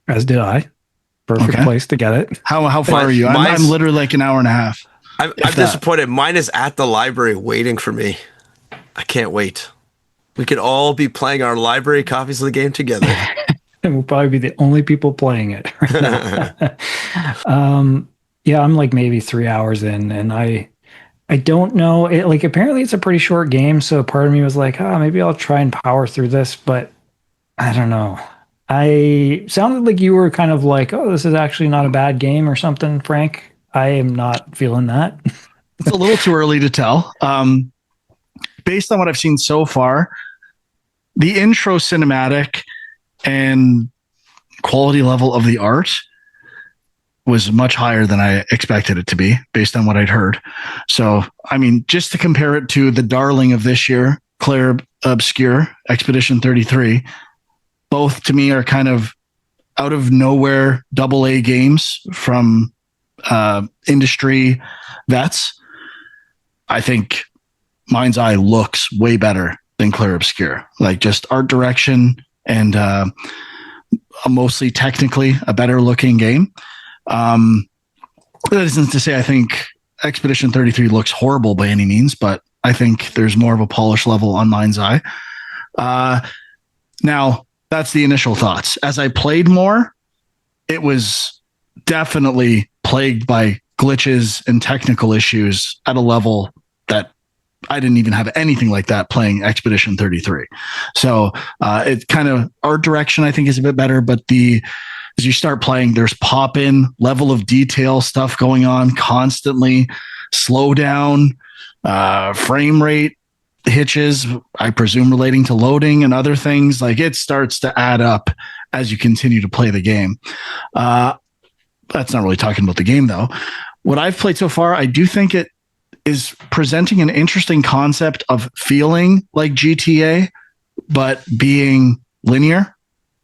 As did I. Perfect place to get it. How far are you? I'm literally like an hour and a half. I'm disappointed. Mine is at the library waiting for me. I can't wait. We could all be playing our library copies of the game together. And we'll probably be the only people playing it. Yeah, I'm like maybe 3 hours in, and I don't know. Like apparently it's a pretty short game, so part of me was like, maybe I'll try and power through this, but I don't know. I sounded like you were kind of like, oh, this is actually not a bad game or something, Frank. I am not feeling that. It's a little too early to tell. Based on what I've seen so far, the intro cinematic and quality level of the art was much higher than I expected it to be based on what I'd heard. So, I mean, just to compare it to the darling of this year, Claire Obscure, Expedition 33, both to me are kind of out of nowhere AA games from industry vets. I think Mindseye looks way better than Claire Obscure. Like just art direction and mostly technically a better looking game. That isn't to say I think Expedition 33 looks horrible by any means, but I think there's more of a polish level on Mindseye. Now, that's the initial thoughts. As I played more, it was definitely plagued by glitches and technical issues at a level that I didn't even have anything like that playing Expedition 33. So it kind of art direction, I think, is a bit better, but as you start playing, there's pop in level of detail stuff going on constantly, slow down, frame rate hitches, I presume relating to loading and other things. Like it starts to add up as you continue to play the game. That's not really talking about the game though. What I've played so far, I do think it is presenting an interesting concept of feeling like GTA, but being linear.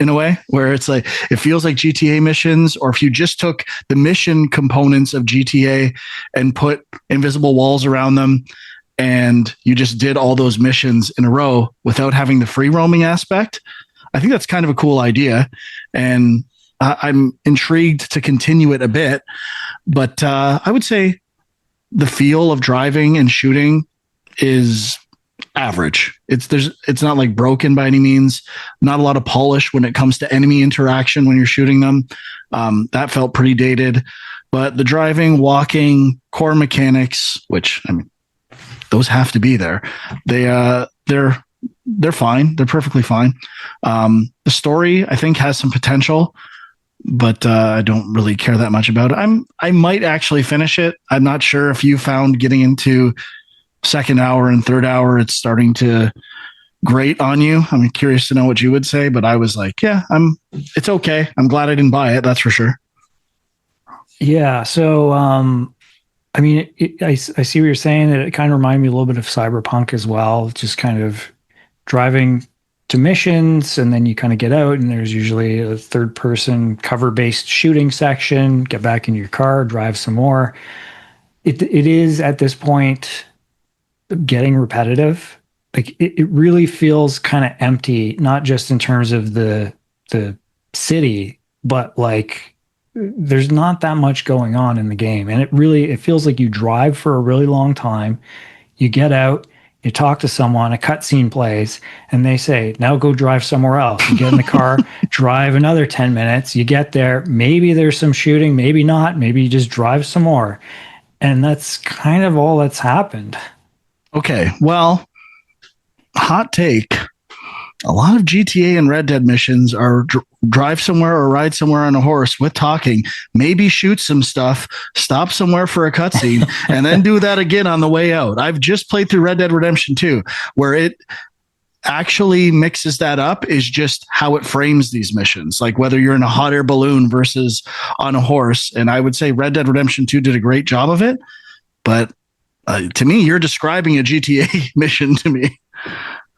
in a way, where it's like it feels like GTA missions, or if you just took the mission components of GTA and put invisible walls around them and you just did all those missions in a row without having the free roaming aspect. I think that's kind of a cool idea, and I'm intrigued to continue it a bit. But I would say the feel of driving and shooting is average. It's not like broken by any means. Not a lot of polish when it comes to enemy interaction when you're shooting them. That felt pretty dated. But the driving, walking, core mechanics, which I mean, those have to be there. They're fine. They're perfectly fine. The story, I think, has some potential, but I don't really care that much about it. I might actually finish it. I'm not sure if you found getting into second hour and third hour, it's starting to grate on you. I'm curious to know what you would say, but I was like, yeah, it's okay. I'm glad I didn't buy it. That's for sure. Yeah. So, I mean, I see what you're saying. That it kind of reminded me a little bit of Cyberpunk as well. Just kind of driving to missions, and then you kind of get out, and there's usually a third-person cover-based shooting section. Get back in your car, drive some more. It is at this point getting repetitive. Like it really feels kind of empty, not just in terms of the city, but like there's not that much going on in the game. And it feels like you drive for a really long time. You get out, you talk to someone, a cutscene plays, and they say, now go drive somewhere else. You get in the car, drive another 10 minutes, you get there, maybe there's some shooting, maybe not, maybe you just drive some more. And that's kind of all that's happened. Okay, well, hot take. A lot of GTA and Red Dead missions are drive somewhere or ride somewhere on a horse with talking, maybe shoot some stuff, stop somewhere for a cutscene, and then do that again on the way out. I've just played through Red Dead Redemption 2, where it actually mixes that up, is just how it frames these missions, like whether you're in a hot air balloon versus on a horse. And I would say Red Dead Redemption 2 did a great job of it, but to me, you're describing a GTA mission to me.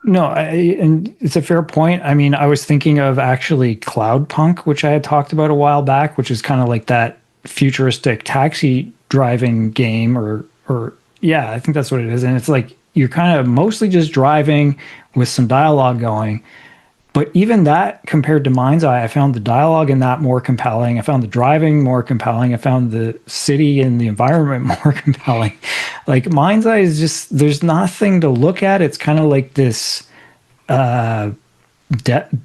No, and it's a fair point. I mean, I was thinking of actually Cloudpunk, which I had talked about a while back, which is kind of like that futuristic taxi driving game, or yeah, I think that's what it is. And it's like you're kind of mostly just driving with some dialogue going. But even that, compared to Mindseye, I found the dialogue in that more compelling. I found the driving more compelling. I found the city and the environment more compelling. Like Mindseye is just, there's nothing to look at. It's kind of like this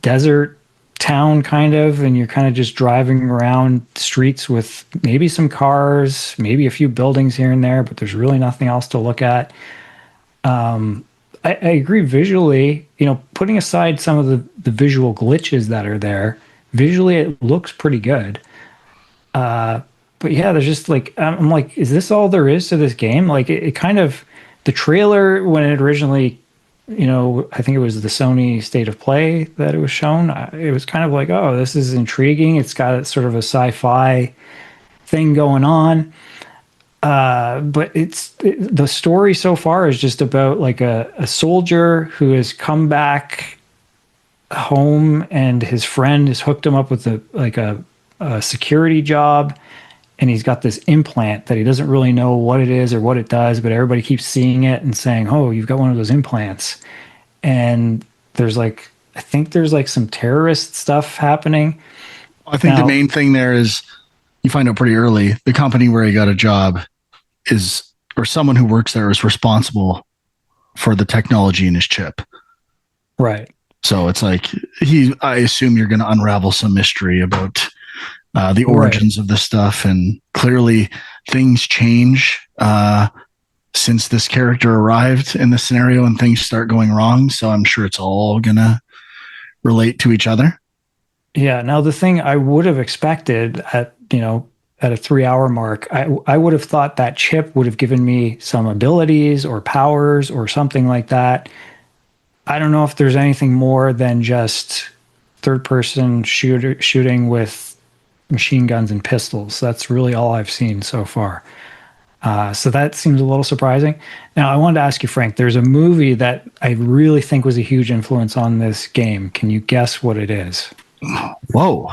desert town kind of, and you're kind of just driving around streets with maybe some cars, maybe a few buildings here and there, but there's really nothing else to look at. I agree visually, putting aside some of the visual glitches that are there, visually it looks pretty good. But yeah, there's just like, I'm like, is this all there is to this game? Like it kind of, the trailer when it originally, I think it was the Sony State of Play that it was shown. It was kind of like, oh, this is intriguing. It's got sort of a sci-fi thing going on. But the story so far is just about like a soldier who has come back home, and his friend has hooked him up with a security job, and he's got this implant that he doesn't really know what it is or what it does, but everybody keeps seeing it and saying, oh, you've got one of those implants. And I think there's like some terrorist stuff happening. I think the main thing there is you find out pretty early, the company where he got a job or someone who works there is responsible for the technology in his chip. Right. So it's like I assume you're going to unravel some mystery about the origins of this stuff, and clearly things change since this character arrived in the scenario, and things start going wrong. So I'm sure it's all going to relate to each other. Yeah. Now the thing I would have expected at a 3-hour mark, I would have thought that chip would have given me some abilities or powers or something like that. I don't know if there's anything more than just third-person shooting with machine guns and pistols. That's really all I've seen so far. So that seems a little surprising. Now, I wanted to ask you, Frank, there's a movie that I really think was a huge influence on this game. Can you guess what it is? Whoa.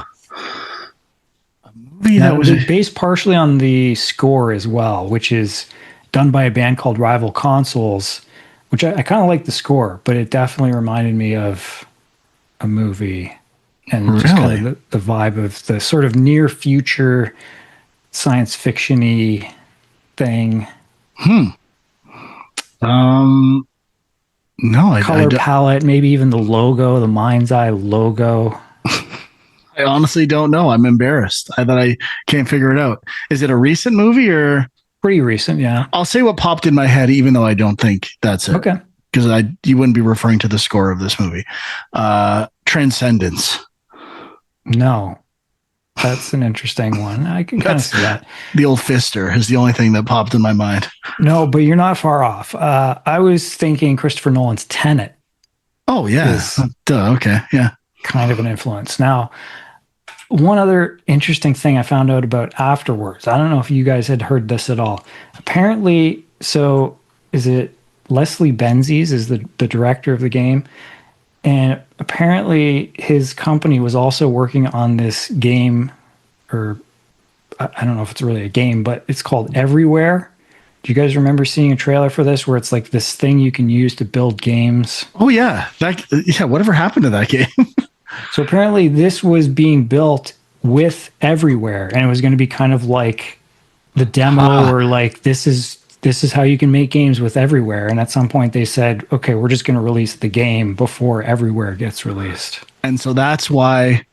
A movie Now, that was they're based partially on the score as well, which is done by a band called Rival Consoles, which I kind of like the score, but it definitely reminded me of a movie and just kind really. of the vibe of the sort of near future science fiction-y thing. Um, no, Color palette, maybe even the logo, the Mindseye logo. I honestly don't know. I'm embarrassed that I can't figure it out. Is it a recent movie or? Pretty recent, yeah. I'll say what popped in my head, even though I don't think that's it. Okay. Because you wouldn't be referring to the score of this movie. Transcendence. No, that's an interesting one. I can kind of see that. The old Fister is the only thing that popped in my mind. No, but you're not far off. I was thinking Christopher Nolan's Tenet. Oh, yeah. Duh, okay. Yeah. Kind of an influence. Now, one other interesting thing I found out about afterwards. I don't know if you guys had heard this at all. Apparently, so is it Leslie Benzies is the director of the game? And apparently his company was also working on this game, or I don't know if it's really a game, but it's called Everywhere. Do you guys remember seeing a trailer for this where it's like this thing you can use to build games? Oh, yeah. Whatever happened to that game? So apparently this was being built with Everywhere, and it was going to be kind of like the demo or like this is how you can make games with Everywhere. And at some point they said, okay, we're just going to release the game before Everywhere gets released. And so that's why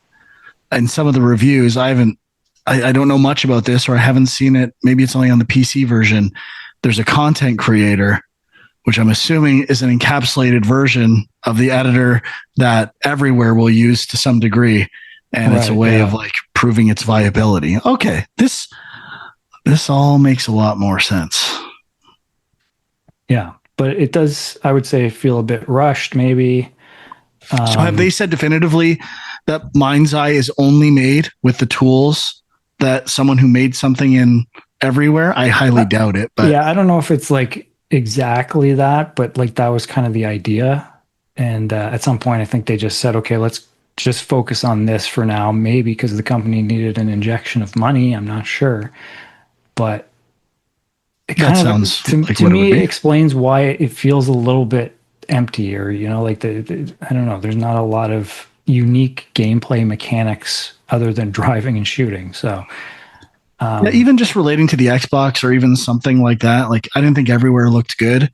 in some of the reviews, I don't know much about this, or I haven't seen it. Maybe it's only on the PC version. There's a content creator, which I'm assuming is an encapsulated version of the editor that Everywhere will use to some degree. And it's a way of like proving its viability. Okay. This all makes a lot more sense. Yeah. But it does, I would say, feel a bit rushed, maybe. So have they said definitively that Mindseye is only made with the tools that someone who made something in Everywhere? I highly doubt it. But yeah, I don't know if it's like exactly that, but like that was kind of the idea. And at some point, I think they just said, okay, let's just focus on this for now, maybe because the company needed an injection of money. I'm not sure. But it that sounds to me, it explains why it feels a little bit empty, or, you know, like I don't know, there's not a lot of unique gameplay mechanics other than driving and shooting. So yeah, even just relating to the Xbox or even something like that, like I didn't think Everywhere looked good,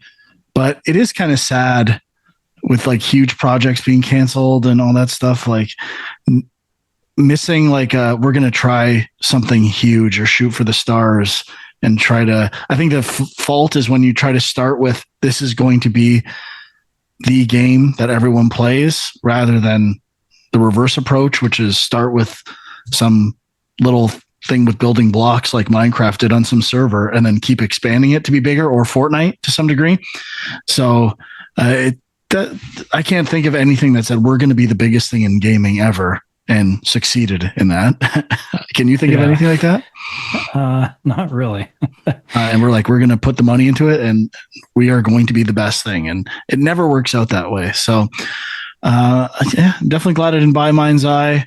but it is kind of sad with like huge projects being canceled and all that stuff, like missing like we're going to try something huge or shoot for the stars and try to, I think the fault is when you try to start with, this is going to be the game that everyone plays, rather than the reverse approach, which is start with some little thing with building blocks like Minecraft did on some server and then keep expanding it to be bigger, or Fortnite to some degree. So I can't think of anything that said we're going to be the biggest thing in gaming ever and succeeded in that. Can you think of anything like that? Not really. And we're going to put the money into it and we are going to be the best thing. And it never works out that way. So yeah, I'm definitely glad I didn't buy Mindseye.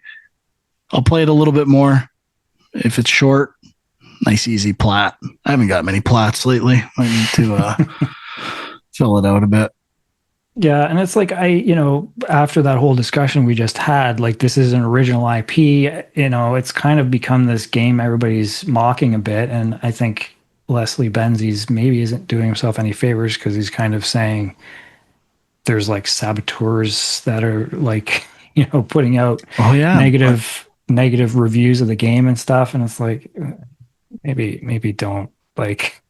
I'll play it a little bit more. If it's short, nice, easy plat. I haven't got many plats lately. I need to fill it out a bit. Yeah, and it's like after that whole discussion we just had, like this is an original IP, it's kind of become this game everybody's mocking a bit, and I think Leslie Benzies maybe isn't doing himself any favors because he's kind of saying there's like saboteurs that are like, putting out negative reviews of the game and stuff, and it's like maybe don't make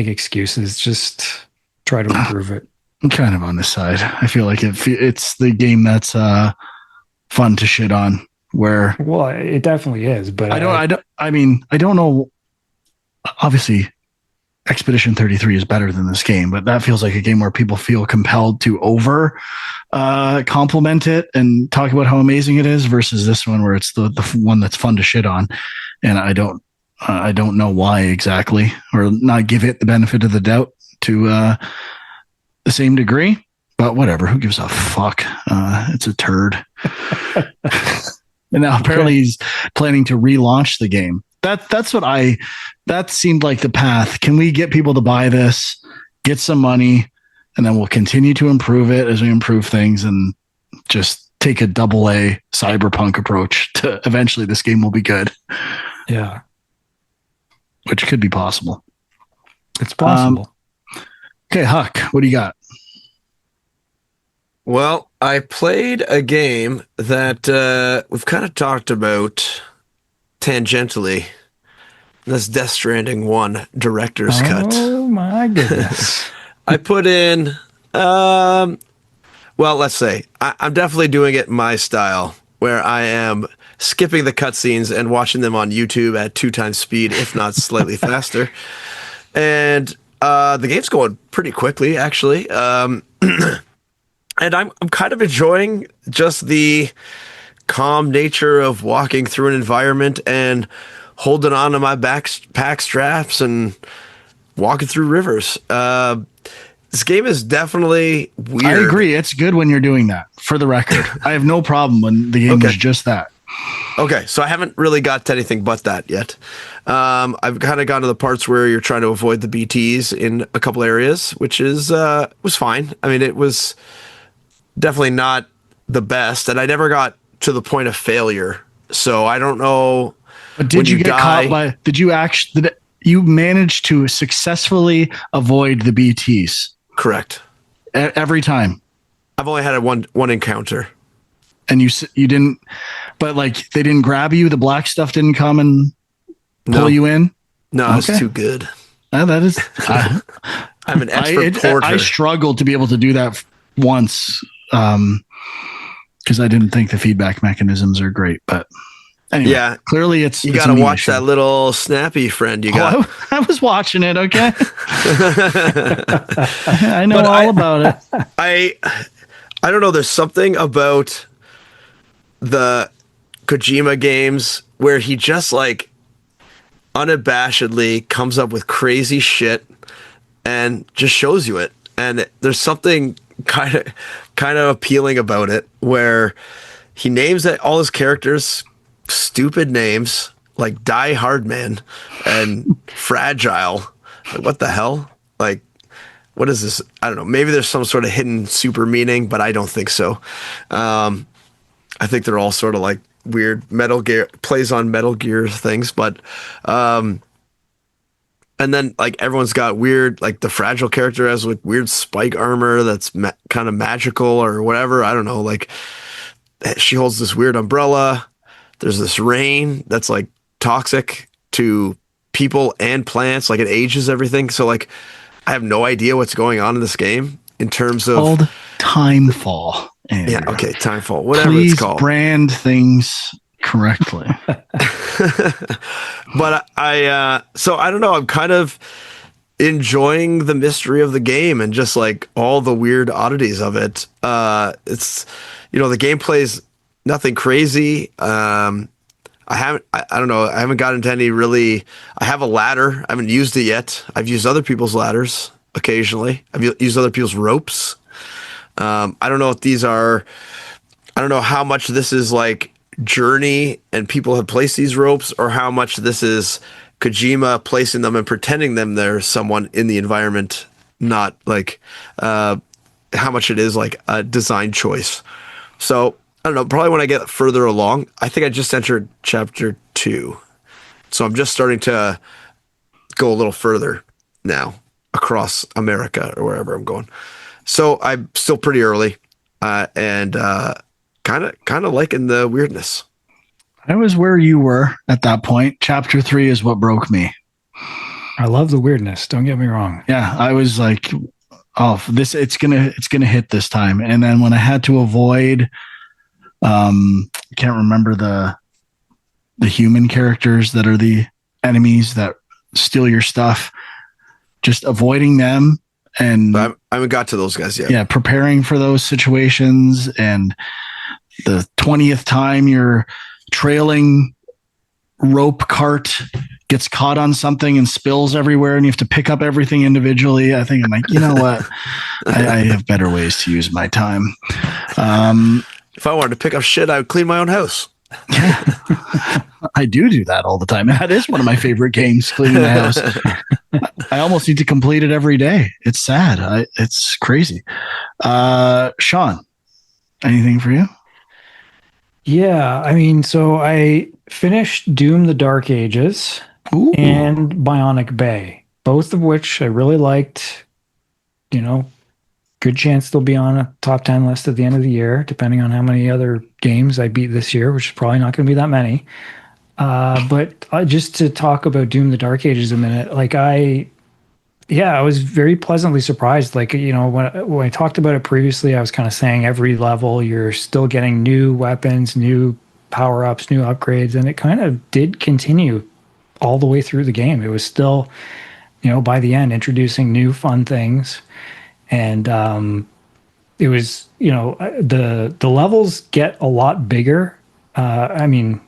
excuses, just try to improve it. I'm kind of on this side. I feel like it's the game that's fun to shit on. Well, it definitely is, but I don't know. Obviously, Expedition 33 is better than this game, but that feels like a game where people feel compelled to compliment it and talk about how amazing it is, versus this one where it's the one that's fun to shit on. And I don't know why exactly, or not give it the benefit of the doubt to the same degree, but whatever. Who gives a fuck? It's a turd. And now apparently he's planning to relaunch the game. That seemed like the path. Can we get people to buy this, get some money, and then we'll continue to improve it as we improve things and just take a AA cyberpunk approach to eventually this game will be good. Yeah. Which could be possible. It's possible. Okay, Huck, what do you got? Well, I played a game that we've kind of talked about tangentially. That's Death Stranding 1 Director's Cut. Oh my goodness. I put in, well, let's say, I'm definitely doing it my style, where I am skipping the cutscenes and watching them on YouTube at 2 times speed, if not slightly faster. And the game's going pretty quickly, actually. And I'm kind of enjoying just the calm nature of walking through an environment and holding on to my backpack straps and walking through rivers. This game is definitely weird. I agree. It's good when you're doing that, for the record. I have no problem when the game is just that. Okay, so I haven't really got to anything but that yet. I've kind of gotten to the parts where you're trying to avoid the BTs in a couple areas, which is was fine. I mean, it was definitely not the best, and I never got to the point of failure. So I don't know. But did you get caught by? Did you manage to successfully avoid the BTs? Correct. Every time. I've only had one encounter. And you didn't, but like they didn't grab you. The black stuff didn't come and pull you in. No, okay. It's too good. That is. I'm an expert porter. I struggled to be able to do that once because I didn't think the feedback mechanisms are great. But anyway, yeah, clearly it's you got to watch that little snappy friend you got. I was watching it. Okay, I know all about it. I don't know. There's something about the Kojima games where he just like unabashedly comes up with crazy shit and just shows you it. And there's something kind of appealing about it where he names all his characters stupid names like Die Hard Man and Fragile. Like, what the hell? Like, what is this? I don't know. Maybe there's some sort of hidden super meaning, but I don't think so. I think they're all sort of like weird Metal Gear plays on Metal Gear things, but and then like everyone's got weird, like the Fragile character has like weird spike armor that's kind of magical or whatever. I don't know. Like she holds this weird umbrella. There's this rain that's like toxic to people and plants. Like it ages everything. So like I have no idea what's going on in this game in terms of called Timefall. Andrew. Yeah, okay, Timefall, whatever Please it's called. Brand things correctly. But so I don't know, I'm kind of enjoying the mystery of the game and just like all the weird oddities of it. It's, the gameplay's nothing crazy. I don't know. I haven't gotten into any really. I have a ladder. I haven't used it yet. I've used other people's ladders occasionally. I've used other people's ropes. I don't know if these are. I don't know how much this is like Journey and people have placed these ropes, or how much this is Kojima placing them and pretending there's someone in the environment. Not like how much it is like a design choice. So. I don't know, probably when I get further along. I think I just entered chapter 2. So I'm just starting to go a little further now across America or wherever I'm going. So I'm still pretty early and kind of liking the weirdness. I was where you were at that point. Chapter 3 is what broke me. I love the weirdness. Don't get me wrong. Yeah, I was like, oh, it's gonna hit this time. And then when I had to avoid can't remember the human characters that are the enemies that steal your stuff, just avoiding them. And I haven't got to those guys yet. Yeah, preparing for those situations. And the 20th time your trailing rope cart gets caught on something and spills everywhere and you have to pick up everything individually. I think I'm like, you know what? I have better ways to use my time. If I wanted to pick up shit, I would clean my own house. I do that all the time. That is one of my favorite games, cleaning the house. I almost need to complete it every day. It's sad. It's crazy. Sean, anything for you? Yeah, I mean, so I finished Doom: The Dark Ages Ooh. and Bionic Bay, both of which I really liked. You know, good chance they'll be on a top 10 list at the end of the year, depending on how many other games I beat this year, which is probably not going to be that many. But just to talk about Doom: The Dark Ages a minute, I was very pleasantly surprised. Like, you know, when I talked about it previously, I was kind of saying every level you're still getting new weapons, new power-ups, new upgrades, and it kind of did continue all the way through the game. It was still, you know, by the end, introducing new fun things. And it was, you know, the levels get a lot bigger. I mean,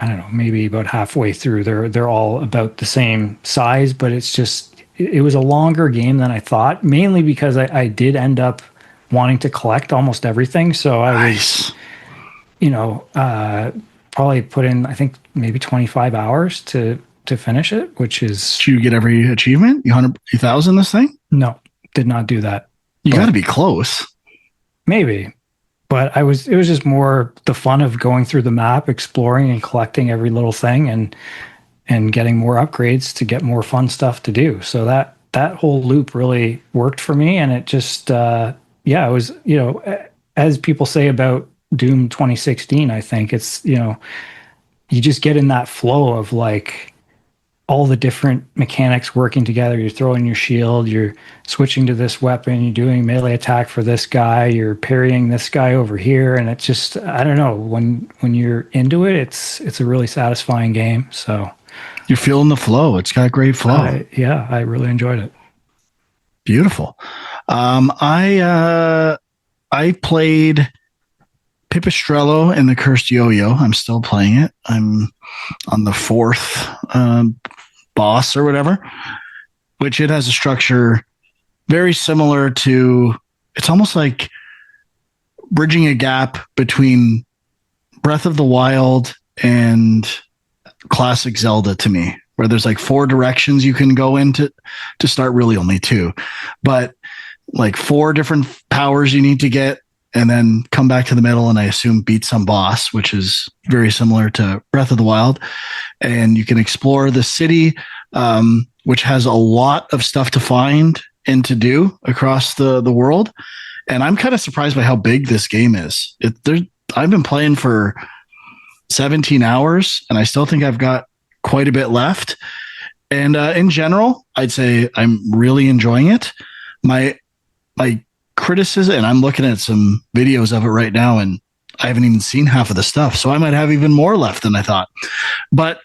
I don't know, maybe about halfway through, they're all about the same size, but it was a longer game than I thought, mainly because I did end up wanting to collect almost everything. So I was, you know, probably put in, I think, maybe 25 hours to finish it, which is... Did you get every achievement? You 100,000 this thing? No, did not do that. You got to be close. Maybe. But it was just more the fun of going through the map, exploring and collecting every little thing and getting more upgrades to get more fun stuff to do. So that whole loop really worked for me. And it just, it was, you know, as people say about Doom 2016, I think it's, you know, you just get in that flow of like all the different mechanics working together. You're throwing your shield, you're switching to this weapon, you're doing melee attack for this guy, you're parrying this guy over here, and it's just, I don't know, when you're into it, it's a really satisfying game. So you're feeling the flow. It's got great flow. I really enjoyed it. Beautiful. I played Pipistrello and the Cursed Yo-Yo. I'm still playing it. I'm on the fourth boss or whatever, which it has a structure very similar to, it's almost like bridging a gap between Breath of the Wild and classic Zelda to me, where there's like 4 directions you can go into to start, really only 2, but like 4 different powers you need to get, and then come back to the middle and I assume beat some boss, which is very similar to Breath of the Wild. And you can explore the city, which has a lot of stuff to find and to do across the world. And I'm kind of surprised by how big this game is. I've been playing for 17 hours and I still think I've got quite a bit left. And in general, I'd say I'm really enjoying it. My criticism, and I'm looking at some videos of it right now, and I haven't even seen half of the stuff, so I might have even more left than I thought. But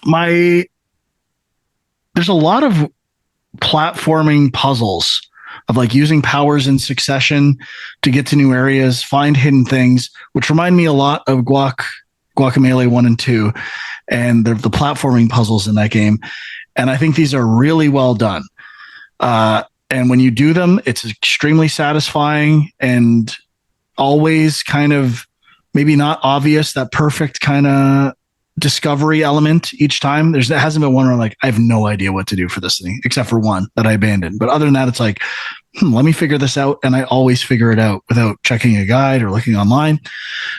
there's a lot of platforming puzzles of like using powers in succession to get to new areas, find hidden things, which remind me a lot of Guacamelee 1 and 2, and the platforming puzzles in that game. And I think these are really well done. And when you do them, it's extremely satisfying and always kind of maybe not obvious, that perfect kind of discovery element each time. There hasn't been one where I'm like, I have no idea what to do for this thing, except for one that I abandoned. But other than that, it's like, let me figure this out. And I always figure it out without checking a guide or looking online.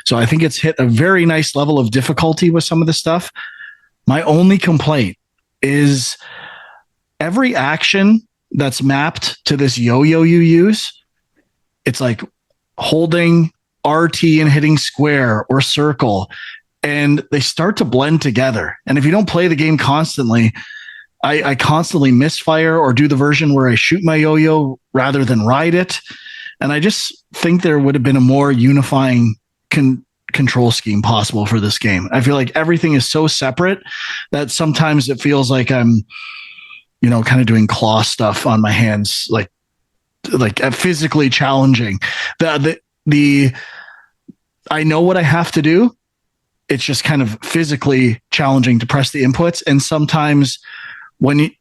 So I think it's hit a very nice level of difficulty with some of the stuff. My only complaint is every action that's mapped to this yo-yo you use, it's like holding RT and hitting square or circle, and they start to blend together. And if you don't play the game constantly, I constantly misfire or do the version where I shoot my yo-yo rather than ride it. And I just think there would have been a more unifying control scheme possible for this game. I feel like everything is so separate that sometimes it feels like I'm, you know, kind of doing claw stuff on my hands, like physically challenging. I know what I have to do. It's just kind of physically challenging to press the inputs. And sometimes when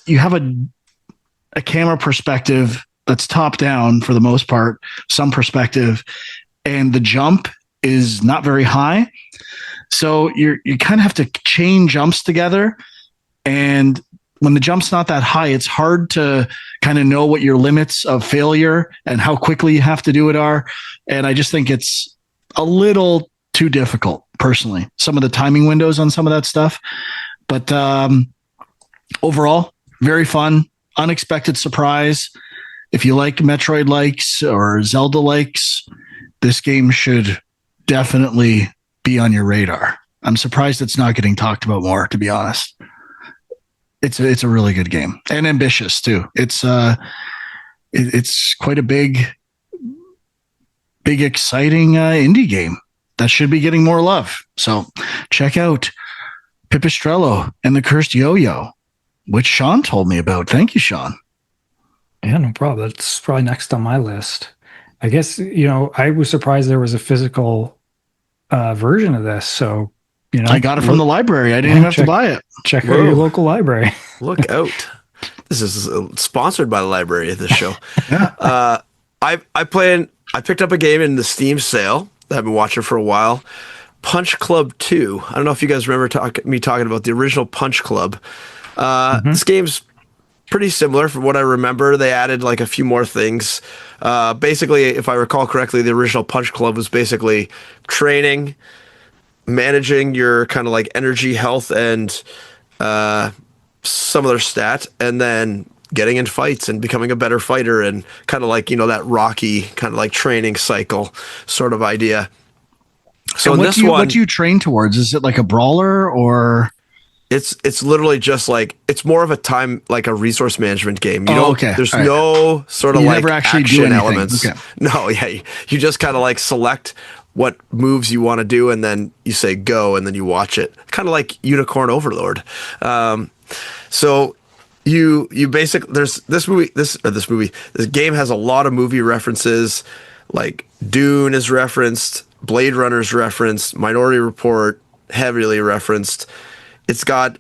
you have a camera perspective that's top down for the most part, some perspective, and the jump is not very high. So you kind of have to chain jumps together. And when the jump's not that high, it's hard to kind of know what your limits of failure and how quickly you have to do it are. And I just think it's a little too difficult, personally. Some of the timing windows on some of that stuff. But overall, very fun, unexpected surprise. If you like Metroid likes or Zelda likes, this game should definitely be on your radar. I'm surprised it's not getting talked about more, to be honest. It's a really good game and ambitious too. It's quite a big exciting indie game that should be getting more love. So check out Pipistrello and the Cursed Yoyo, which Sean told me about. Thank you, Sean. Yeah, no problem. That's probably next on my list. I guess, I was surprised there was a physical version of this. So, I got it from the library. I didn't even have to buy it. Check out your local library. Look out. This is sponsored by the library at this show. Yeah. I picked up a game in the Steam sale that I've been watching for a while. Punch Club 2. I don't know if you guys remember me talking about the original Punch Club. This game's pretty similar from what I remember. They added like a few more things. Basically, if I recall correctly, the original Punch Club was basically training, managing your kind of like energy, health, and some other stat, and then getting in fights and becoming a better fighter, and kind of like, that Rocky kind of like training cycle sort of idea. So in this one, what do you train towards? Is it like a brawler or? It's literally just like, it's more of a time, like a resource management game. There's no sort of you like never actually action do elements. Okay. No, yeah. You just kind of like select what moves you want to do, and then you say go, and then you watch it. Kind of like Unicorn Overlord. So you basically, there's this game has a lot of movie references, like Dune is referenced, Blade Runner's referenced, Minority Report heavily referenced. It's got,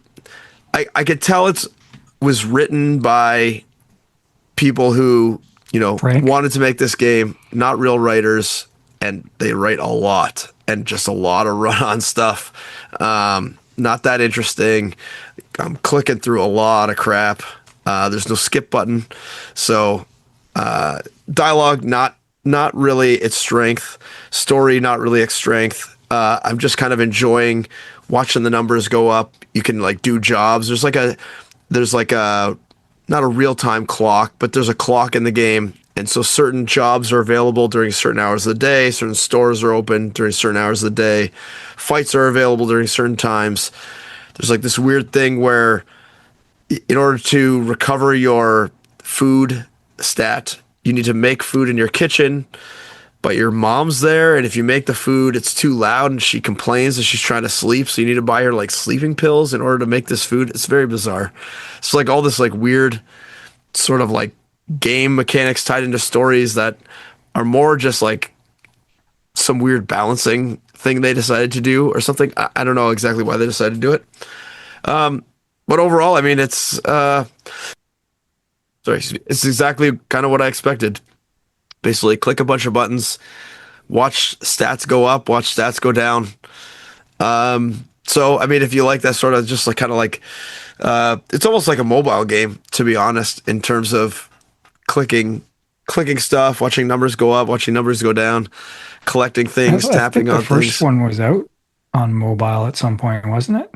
I could tell was written by people who, wanted to make this game, not real writers, and they write a lot and just a lot of run-on stuff. Not that interesting. I'm clicking through a lot of crap. There's no skip button. So dialogue, not really its strength. Story, not really its strength. I'm just kind of enjoying watching the numbers go up. You can like do jobs. There's like a not a real-time clock, but there's a clock in the game. And so certain jobs are available during certain hours of the day. Certain stores are open during certain hours of the day. Fights are available during certain times. There's like this weird thing where in order to recover your food stat, you need to make food in your kitchen, but your mom's there, and if you make the food, it's too loud, and she complains that she's trying to sleep, so you need to buy her like sleeping pills in order to make this food. It's very bizarre. It's like all this like weird sort of like game mechanics tied into stories that are more just like some weird balancing thing they decided to do or something. I don't know exactly why they decided to do it. But overall, I mean, it's exactly kind of what I expected. Basically, click a bunch of buttons, watch stats go up, watch stats go down. So, I mean, if you like that sort of just like kind of like, it's almost like a mobile game, to be honest, in terms of clicking stuff, watching numbers go up, watching numbers go down, collecting things, tapping on things. The first one was out on mobile at some point, wasn't it?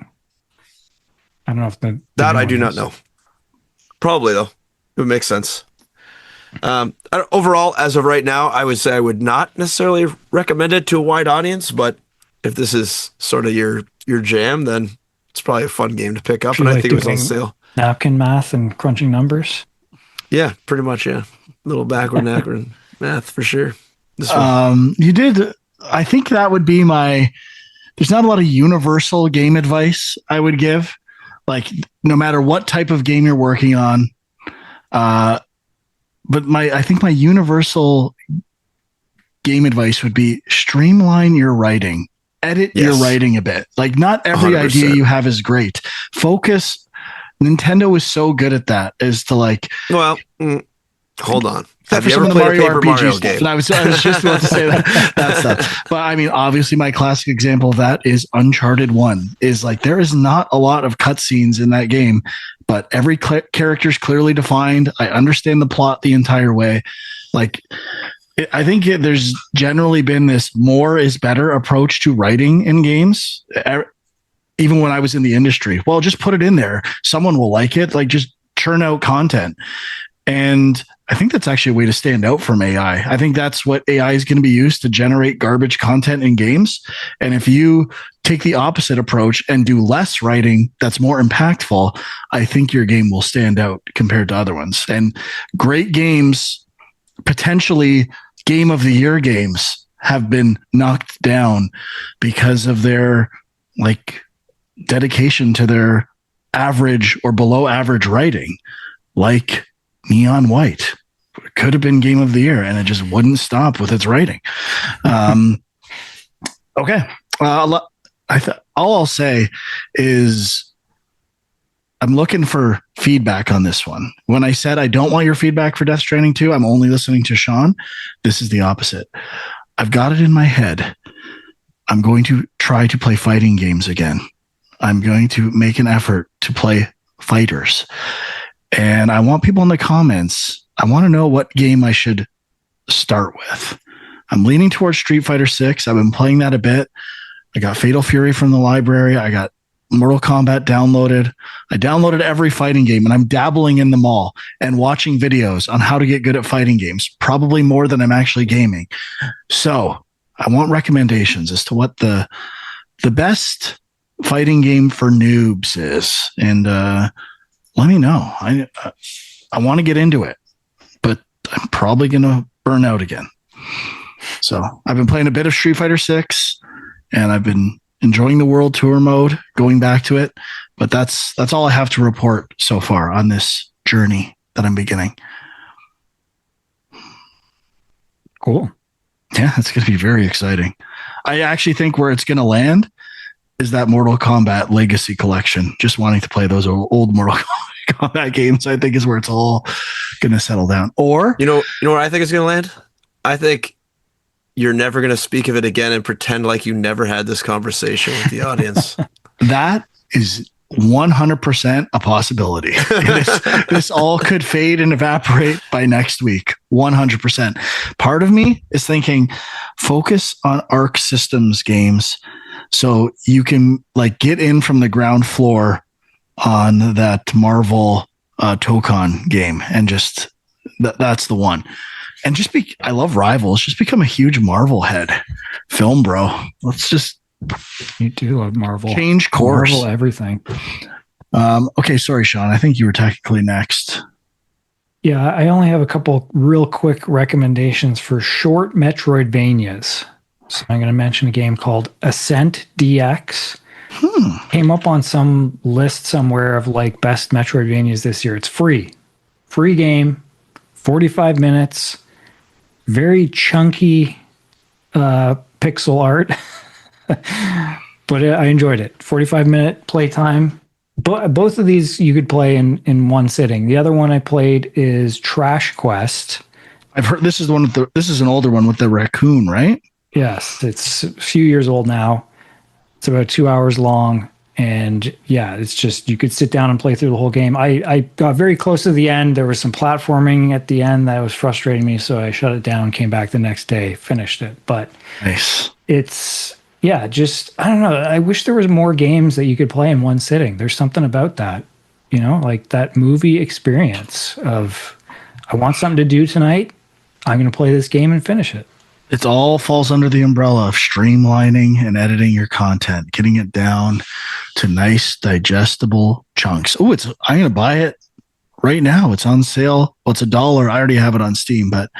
I don't know if that I do not know. Probably though, it would make sense. Overall, as of right now, I would say I would not necessarily recommend it to a wide audience, but if this is sort of your jam, then it's probably a fun game to pick up. And I think it was on sale. Napkin math and crunching numbers. Yeah, pretty much. Yeah, a little backward math for sure. You did. I think that would be my. There's not a lot of universal game advice I would give. Like no matter what type of game you're working on, but I think my universal game advice would be streamline your writing, edit your writing a bit. Like not every 100%. Idea you have is great. Focus. Nintendo is so good at that, is to like. Well, Hold on. Except Have for you some ever of the played a Mario Paper RPG Mario stuff. game? And I was just about to say that stuff. But I mean, obviously, my classic example of that is Uncharted 1. Is like there is not a lot of cutscenes in that game, but every character is clearly defined. I understand the plot the entire way. Like, I think there's generally been this more is better approach to writing in games. Even when I was in the industry, well, just put it in there. Someone will like it. Like, just churn out content. And I think that's actually a way to stand out from AI. I think that's what AI is going to be used to generate garbage content in games. And if you take the opposite approach and do less writing that's more impactful, I think your game will stand out compared to other ones. And great games, potentially game of the year games, have been knocked down because of their like dedication to their average or below average writing, like Neon White. It could have been game of the year and it just wouldn't stop with its writing. Okay. All I'll say is I'm looking for feedback on this one. When I said I don't want your feedback for Death Stranding 2, I'm only listening to Sean. This is the opposite. I've got it in my head. I'm going to try to play fighting games again. I'm going to make an effort to play fighters. And I want people in the comments, I want to know what game I should start with. I'm leaning towards Street Fighter 6. I've been playing that a bit. I got Fatal Fury from the library. I got Mortal Kombat downloaded. I downloaded every fighting game and I'm dabbling in them all and watching videos on how to get good at fighting games, probably more than I'm actually gaming. So I want recommendations as to what the best fighting game for noobs is. And let me know. I want to get into it, but I'm probably going to burn out again. So I've been playing a bit of Street Fighter 6 and I've been enjoying the world tour mode, going back to it. But that's all I have to report so far on this journey that I'm beginning. Cool. Yeah, it's going to be very exciting. I actually think where it's going to land is that Mortal Kombat Legacy Collection. Just wanting to play those old Mortal Kombat games, I think, is where it's all going to settle down. Or you know where I think it's going to land? I think you're never going to speak of it again and pretend like you never had this conversation with the audience. That is 100% a possibility. This all could fade and evaporate by next week. 100%. Part of me is thinking focus on Arc Systems games so you can like get in from the ground floor on that Marvel Tokon game and just that's the one. And just I love Rivals. Just become a huge Marvel head. Film, bro. Let's just. You do love Marvel. Change course. Marvel everything. Okay, sorry, Sean. I think you were technically next. Yeah, I only have a couple real quick recommendations for short Metroidvanias. So I'm going to mention a game called Ascent DX. Came up on some list somewhere of like best Metroidvanias this year. It's free. Free game. 45 minutes. Very chunky pixel art. But I enjoyed it. 45-minute playtime. But both of these you could play in one sitting. The other one I played is Trash Quest. I've heard this is the one with this is an older one with the raccoon, right? Yes, it's a few years old now. It's about 2 hours long. And yeah, it's just, you could sit down and play through the whole game. I got very close to the end. There was some platforming at the end that was frustrating me. So I shut it down, came back the next day, finished it. But nice. It's, yeah, just, I don't know. I wish there was more games that you could play in one sitting. There's something about that, you know, like that movie experience of, I want something to do tonight. I'm going to play this game and finish it. It all falls under the umbrella of streamlining and editing your content, getting it down to nice, digestible chunks. Oh, I'm going to buy it right now. It's on sale. Well, it's $1. I already have it on Steam, but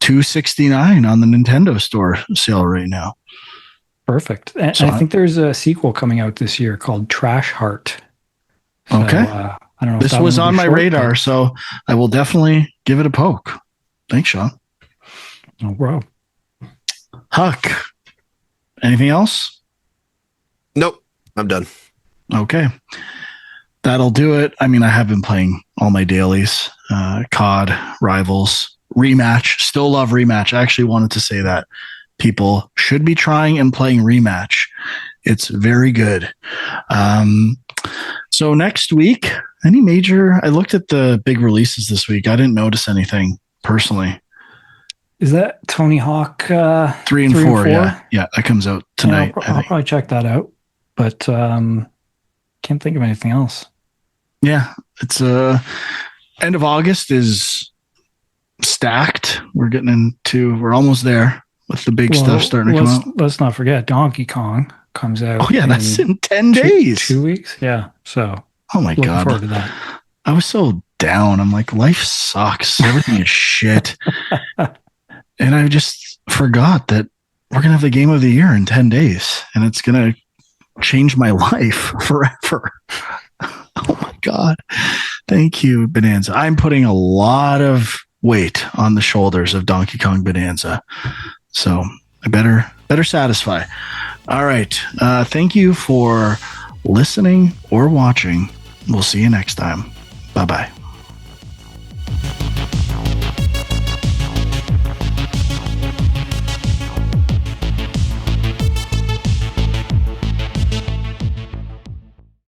$2.69 on the Nintendo Store sale right now. Perfect. And so I think there's a sequel coming out this year called Trash Heart. So, okay. I don't know. This was on my radar, so I will definitely give it a poke. Thanks, Sean. Oh, bro. Huck, anything else? Nope, I'm done. Okay. That'll do it. I mean, I have been playing all my dailies. COD Rivals Rematch. Still love Rematch. I actually wanted to say that people should be trying and playing Rematch. It's very good. So next week, any major? I looked at the big releases this week. I didn't notice anything personally. Is that Tony Hawk 3 and 4? Yeah, that comes out tonight. Yeah, I'll probably check that out, but can't think of anything else. Yeah, it's end of August is stacked. We're almost there with the big stuff starting to come out. Let's not forget Donkey Kong comes out. Oh yeah, that's in 10 days. 2 weeks. Yeah. So oh my God. Forward to that. I was so down. I'm like, life sucks. Everything is shit. And I just forgot that we're going to have the game of the year in 10 days and it's going to change my life forever. Oh my God. Thank you, Bonanza. I'm putting a lot of weight on the shoulders of Donkey Kong Bonanza. So I better satisfy. All right. Thank you for listening or watching. We'll see you next time. Bye-bye.